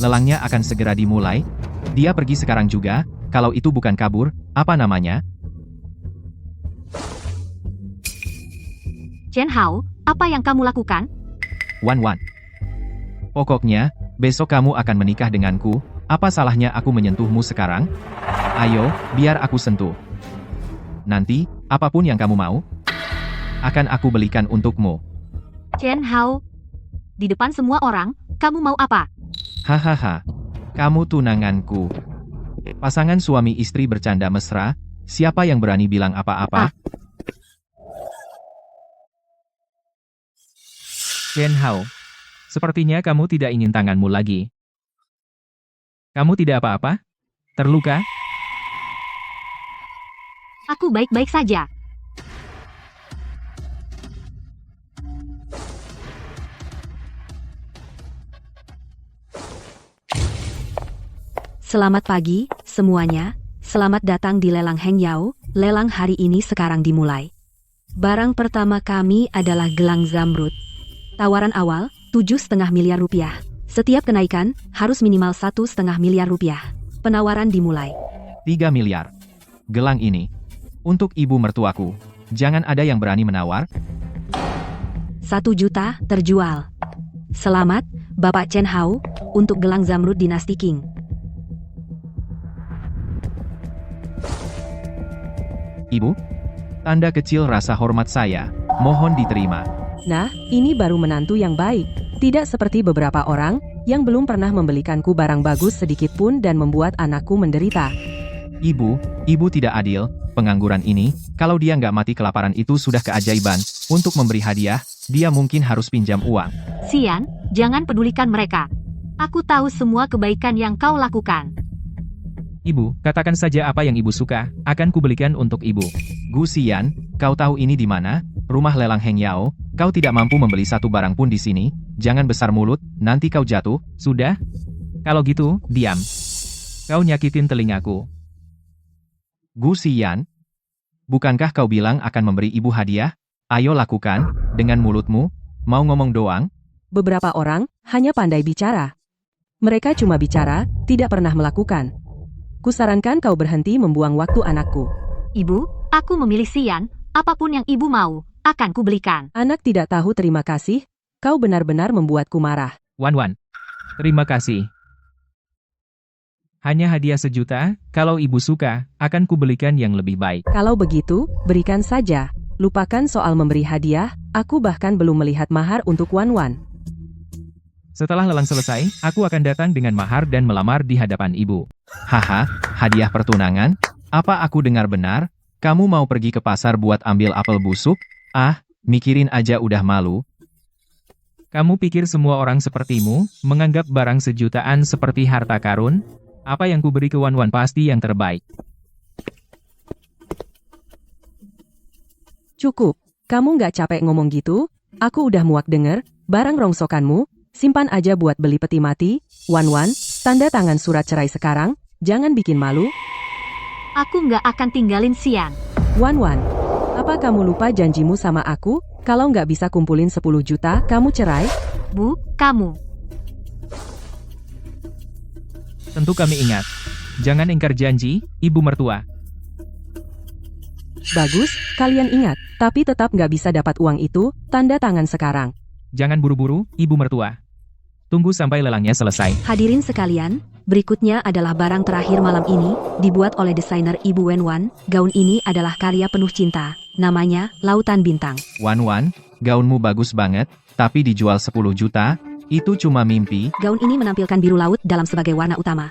Lelangnya akan segera dimulai. Dia pergi sekarang juga, kalau itu bukan kabur, apa namanya? Chen Hao, apa yang kamu lakukan? Wan Wan. Pokoknya, besok kamu akan menikah denganku, apa salahnya aku menyentuhmu sekarang? Ayo, biar aku sentuh. Nanti, apapun yang kamu mau, akan aku belikan untukmu. Chen Hao, di depan semua orang, kamu mau apa? Hahaha, kamu tunanganku. Pasangan suami istri bercanda mesra, siapa yang berani bilang apa-apa? Chen Hao, sepertinya kamu tidak ingin tanganmu lagi. Kamu tidak apa-apa? Terluka? Aku baik-baik saja. Selamat pagi, semuanya. Selamat datang di lelang Heng Yao. Lelang hari ini sekarang dimulai. Barang pertama kami adalah gelang zamrud. Tawaran awal, 7,5 miliar rupiah. Setiap kenaikan, harus minimal 1,5 miliar rupiah. Penawaran dimulai. 3 miliar. Gelang ini. Untuk ibu mertuaku. Jangan ada yang berani menawar. 1 juta, terjual. Selamat, Bapak Chen Hao, untuk gelang zamrud dinasti King. Ibu, tanda kecil rasa hormat saya. Mohon diterima. Nah, ini baru menantu yang baik. Tidak seperti beberapa orang, yang belum pernah membelikanku barang bagus sedikit pun dan membuat anakku menderita. Ibu tidak adil. Pengangguran ini, kalau dia nggak mati kelaparan itu sudah keajaiban. Untuk memberi hadiah, dia mungkin harus pinjam uang. Xian, jangan pedulikan mereka. Aku tahu semua kebaikan yang kau lakukan. Ibu, katakan saja apa yang ibu suka, akan kubelikan untuk ibu. Gu Xian, kau tahu ini di mana? Rumah lelang Heng Yao. Kau tidak mampu membeli satu barang pun di sini. Jangan besar mulut, nanti kau jatuh. Sudah? Kalau gitu, diam. Kau nyakitin telingaku. Gu Xian, bukankah kau bilang akan memberi ibu hadiah? Ayo lakukan, dengan mulutmu. Mau ngomong doang? Beberapa orang hanya pandai bicara. Mereka cuma bicara, tidak pernah melakukan. Kusarankan kau berhenti membuang waktu anakku. Ibu, aku memilih Xian. Apapun yang ibu mau, akan kubelikan. Anak tidak tahu terima kasih, kau benar-benar membuatku marah. Wan Wan. Terima kasih. Hanya hadiah 1 juta, kalau ibu suka, akan kubelikan yang lebih baik. Kalau begitu, berikan saja. Lupakan soal memberi hadiah, aku bahkan belum melihat mahar untuk Wan Wan. Setelah lelang selesai, aku akan datang dengan mahar dan melamar di hadapan ibu. Haha, hadiah pertunangan? Apa aku dengar benar? Kamu mau pergi ke pasar buat ambil apel busuk? Ah, mikirin aja udah malu. Kamu pikir semua orang sepertimu, menganggap barang sejutaan seperti harta karun? Apa yang kuberi ke Wan Wan pasti yang terbaik. Cukup, kamu nggak capek ngomong gitu? Aku udah muak denger, barang rongsokanmu, simpan aja buat beli peti mati. Wan Wan, tanda tangan surat cerai sekarang, jangan bikin malu. Aku nggak akan tinggalin Xian. Wan Wan, apa kamu lupa janjimu sama aku? Kalau nggak bisa kumpulin 10 juta, kamu cerai? Bu, kamu. Tentu kami ingat. Jangan ingkar janji, ibu mertua. Bagus, kalian ingat, tapi tetap nggak bisa dapat uang itu, tanda tangan sekarang. Jangan buru-buru, ibu mertua. Tunggu sampai lelangnya selesai. Hadirin sekalian, berikutnya adalah barang terakhir malam ini, dibuat oleh desainer Ibu Wenwan. Gaun ini adalah karya penuh cinta, namanya Lautan Bintang. Wan, gaunmu bagus banget, tapi dijual 10 juta, itu cuma mimpi. Gaun ini menampilkan biru laut dalam sebagai warna utama.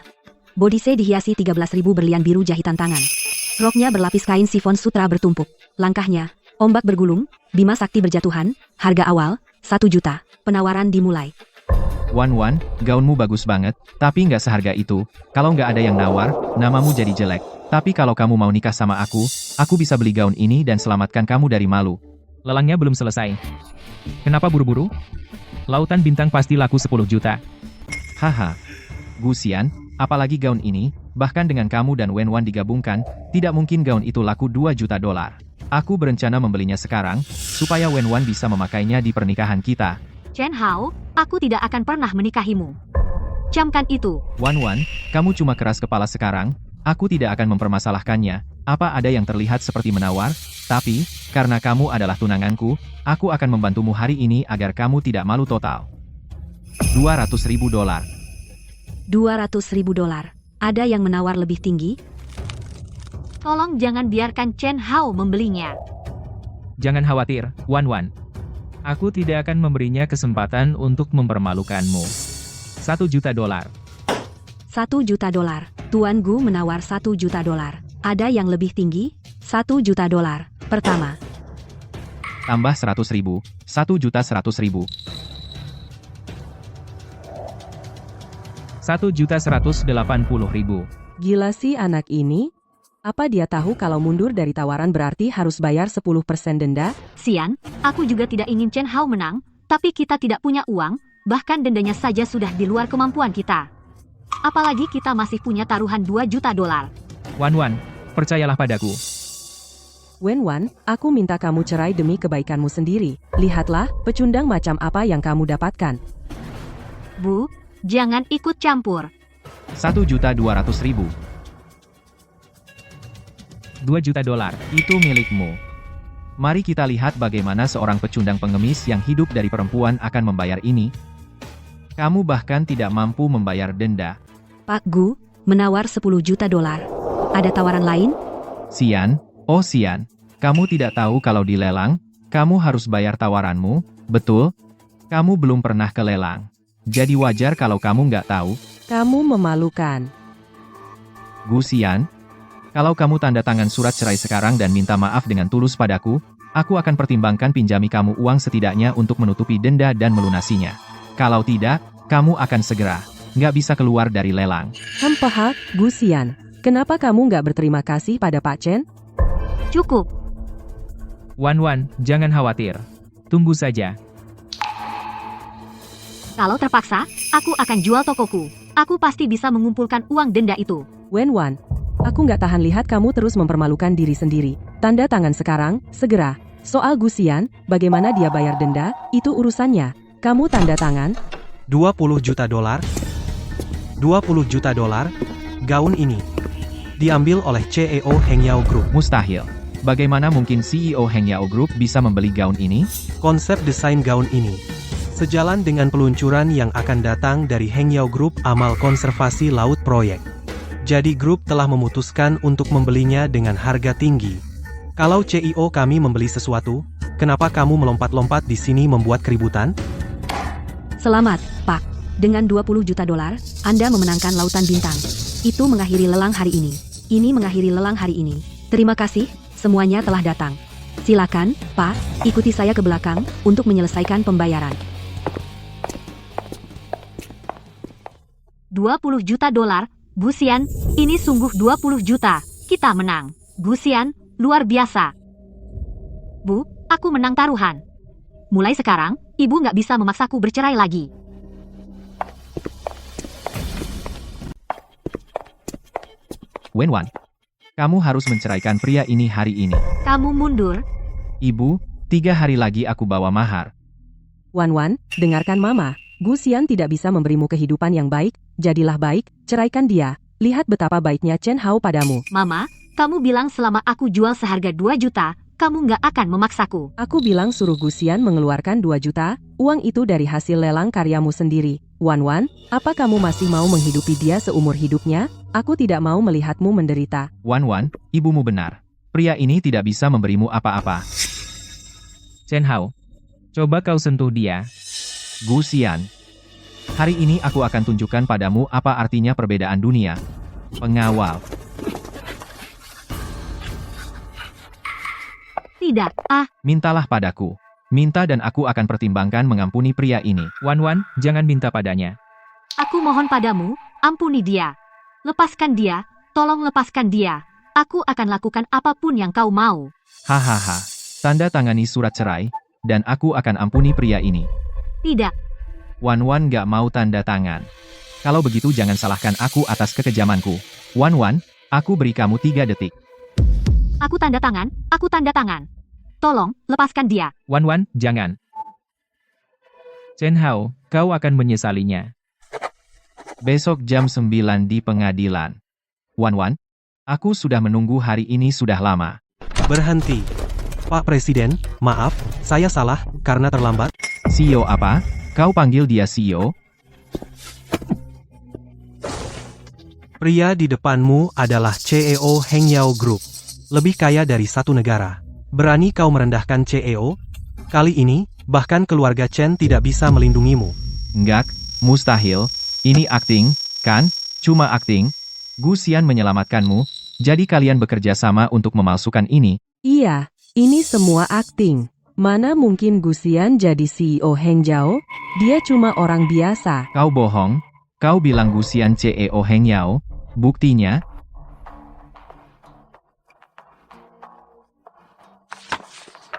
Bodise dihiasi 13.000 berlian biru jahitan tangan. Roknya berlapis kain sifon sutra bertumpuk. Langkahnya, ombak bergulung, Bima Sakti berjatuhan, harga awal, 1 juta, penawaran dimulai. Wan, gaunmu bagus banget, tapi nggak seharga itu. Kalau nggak ada yang nawar, namamu jadi jelek. Tapi kalau kamu mau nikah sama aku bisa beli gaun ini dan selamatkan kamu dari malu. Lelangnya belum selesai. Kenapa buru-buru? Lautan Bintang pasti laku 10 juta. Haha. Gusian, apalagi gaun ini, bahkan dengan kamu dan Wenwan digabungkan, tidak mungkin gaun itu laku 2 juta dolar. Aku berencana membelinya sekarang, supaya Wenwan bisa memakainya di pernikahan kita. Chen Hao, aku tidak akan pernah menikahimu. Camkan itu. Wan, kamu cuma keras kepala sekarang, aku tidak akan mempermasalahkannya. Apa ada yang terlihat seperti menawar? Tapi, karena kamu adalah tunanganku, aku akan membantumu hari ini agar kamu tidak malu total. 200.000 dolar. 200.000 dolar. Ada yang menawar lebih tinggi? Tolong jangan biarkan Chen Hao membelinya. Jangan khawatir, Wan. Aku tidak akan memberinya kesempatan untuk mempermalukanmu. 1 juta dolar. 1 juta dolar. Tuan Gu menawar 1 juta dolar. Ada yang lebih tinggi? 1 juta dolar. Pertama. Tambah 100.000. 1.100.000. 1.180.000. Gila sih anak ini. Apa dia tahu kalau mundur dari tawaran berarti harus bayar 10% denda? Sian, aku juga tidak ingin Chen Hao menang, tapi kita tidak punya uang, bahkan dendanya saja sudah di luar kemampuan kita. Apalagi kita masih punya taruhan 2 juta dolar. Wan, percayalah padaku. Wenwan, aku minta kamu cerai demi kebaikanmu sendiri. Lihatlah, pecundang macam apa yang kamu dapatkan. Bu, jangan ikut campur. 1.200.000. 2 juta dolar, itu milikmu. Mari kita lihat bagaimana seorang pecundang pengemis yang hidup dari perempuan akan membayar ini. Kamu bahkan tidak mampu membayar denda. Pak Gu, menawar 10 juta dolar. Ada tawaran lain? Sian, kamu tidak tahu kalau di lelang, kamu harus bayar tawaranmu, betul? Kamu belum pernah ke lelang. Jadi wajar kalau kamu nggak tahu. Kamu memalukan. Gusian, kalau kamu tanda tangan surat cerai sekarang dan minta maaf dengan tulus padaku, aku akan pertimbangkan pinjami kamu uang setidaknya untuk menutupi denda dan melunasinya. Kalau tidak, kamu akan segera nggak bisa keluar dari lelang. Hempehak, Gusian. Kenapa kamu nggak berterima kasih pada Pak Chen? Cukup. Wan, jangan khawatir. Tunggu saja. Kalau terpaksa, aku akan jual tokoku. Aku pasti bisa mengumpulkan uang denda itu. Wenwan, aku nggak tahan lihat kamu terus mempermalukan diri sendiri. Tanda tangan sekarang, segera. Soal Gusian, bagaimana dia bayar denda, itu urusannya. Kamu tanda tangan. 20 juta dolar. 20 juta dolar. Gaun ini diambil oleh CEO Hengyao Group. Mustahil. Bagaimana mungkin CEO Hengyao Group bisa membeli gaun ini? Konsep desain gaun ini sejalan dengan peluncuran yang akan datang dari Hengyao Group Amal Konservasi Laut Proyek. Jadi grup telah memutuskan untuk membelinya dengan harga tinggi. Kalau CEO kami membeli sesuatu, kenapa kamu melompat-lompat di sini membuat keributan? Selamat, Pak. Dengan 20 juta dolar, Anda memenangkan Lautan Bintang. Itu mengakhiri lelang hari ini. Ini mengakhiri lelang hari ini. Terima kasih, semuanya telah datang. Silakan, Pak, ikuti saya ke belakang untuk menyelesaikan pembayaran. 20 juta dolar, Gusian, ini sungguh 20 juta. Kita menang. Gusian, luar biasa. Bu, aku menang taruhan. Mulai sekarang, ibu nggak bisa memaksaku bercerai lagi. Wenwan, kamu harus menceraikan pria ini hari ini. Kamu mundur. Ibu, 3 hari lagi aku bawa mahar. Wan, dengarkan Mama. Gusian tidak bisa memberimu kehidupan yang baik, jadilah baik, ceraikan dia. Lihat betapa baiknya Chen Hao padamu. Mama, kamu bilang selama aku jual seharga 2 juta, kamu nggak akan memaksaku. Aku bilang suruh Gusian mengeluarkan 2 juta, uang itu dari hasil lelang karyamu sendiri. Wan, apa kamu masih mau menghidupi dia seumur hidupnya? Aku tidak mau melihatmu menderita. Wan, ibumu benar. Pria ini tidak bisa memberimu apa-apa. Chen Hao, coba kau sentuh dia. Gusian, hari ini aku akan tunjukkan padamu apa artinya perbedaan dunia. Pengawal. Tidak, Mintalah padaku. Minta dan aku akan pertimbangkan mengampuni pria ini. Wan, jangan minta padanya. aku mohon padamu, ampuni dia. Lepaskan dia, tolong lepaskan dia. Aku akan lakukan apapun yang kau mau. Hahaha. Tanda tangani surat cerai, dan aku akan ampuni pria ini. Tidak, Wan gak mau tanda tangan. Kalau begitu jangan salahkan aku atas kekejamanku. Wan, aku beri kamu 3 detik. aku tanda tangan. Tolong, lepaskan dia. Wan, jangan. Chen Hao, kau akan menyesalinya. Besok jam 9 di pengadilan. Wan, aku sudah menunggu hari ini sudah lama. Berhenti. Pak Presiden, maaf, saya salah, karena terlambat. CEO apa? Kau panggil dia CEO? Pria di depanmu adalah CEO Hengyao Group. Lebih kaya dari 1 negara. Berani kau merendahkan CEO? Kali ini, bahkan keluarga Chen tidak bisa melindungimu. Enggak, mustahil. Ini akting, kan? Cuma akting. Gusian menyelamatkanmu, jadi kalian bekerja sama untuk memalsukan ini. Iya, ini semua akting. Mana mungkin Gusian jadi CEO Hengjao? Dia cuma orang biasa. Kau bohong. Kau bilang Gusian CEO Hengyao. Buktinya?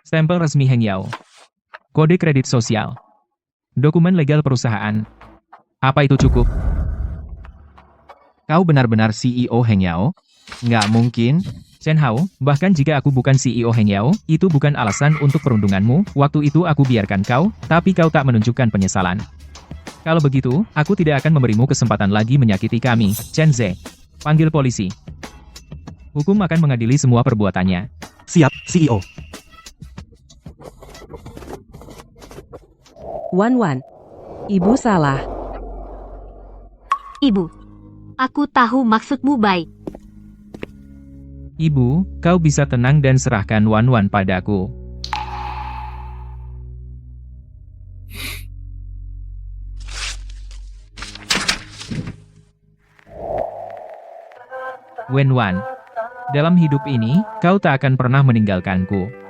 Stempel resmi Hengyao. Kode kredit sosial. Dokumen legal perusahaan. Apa itu cukup? Kau benar-benar CEO Hengyao? Nggak mungkin. Chen Hao, bahkan jika aku bukan CEO Hengyao, itu bukan alasan untuk perundunganmu. Waktu itu aku biarkan kau, tapi kau tak menunjukkan penyesalan. Kalau begitu, aku tidak akan memberimu kesempatan lagi menyakiti kami. Chen Ze, panggil polisi. Hukum akan mengadili semua perbuatannya. Siap, CEO. Wan, ibu salah. Ibu, aku tahu maksudmu baik. Ibu, kau bisa tenang dan serahkan Wan padaku. Wan, dalam hidup ini, kau tak akan pernah meninggalkanku.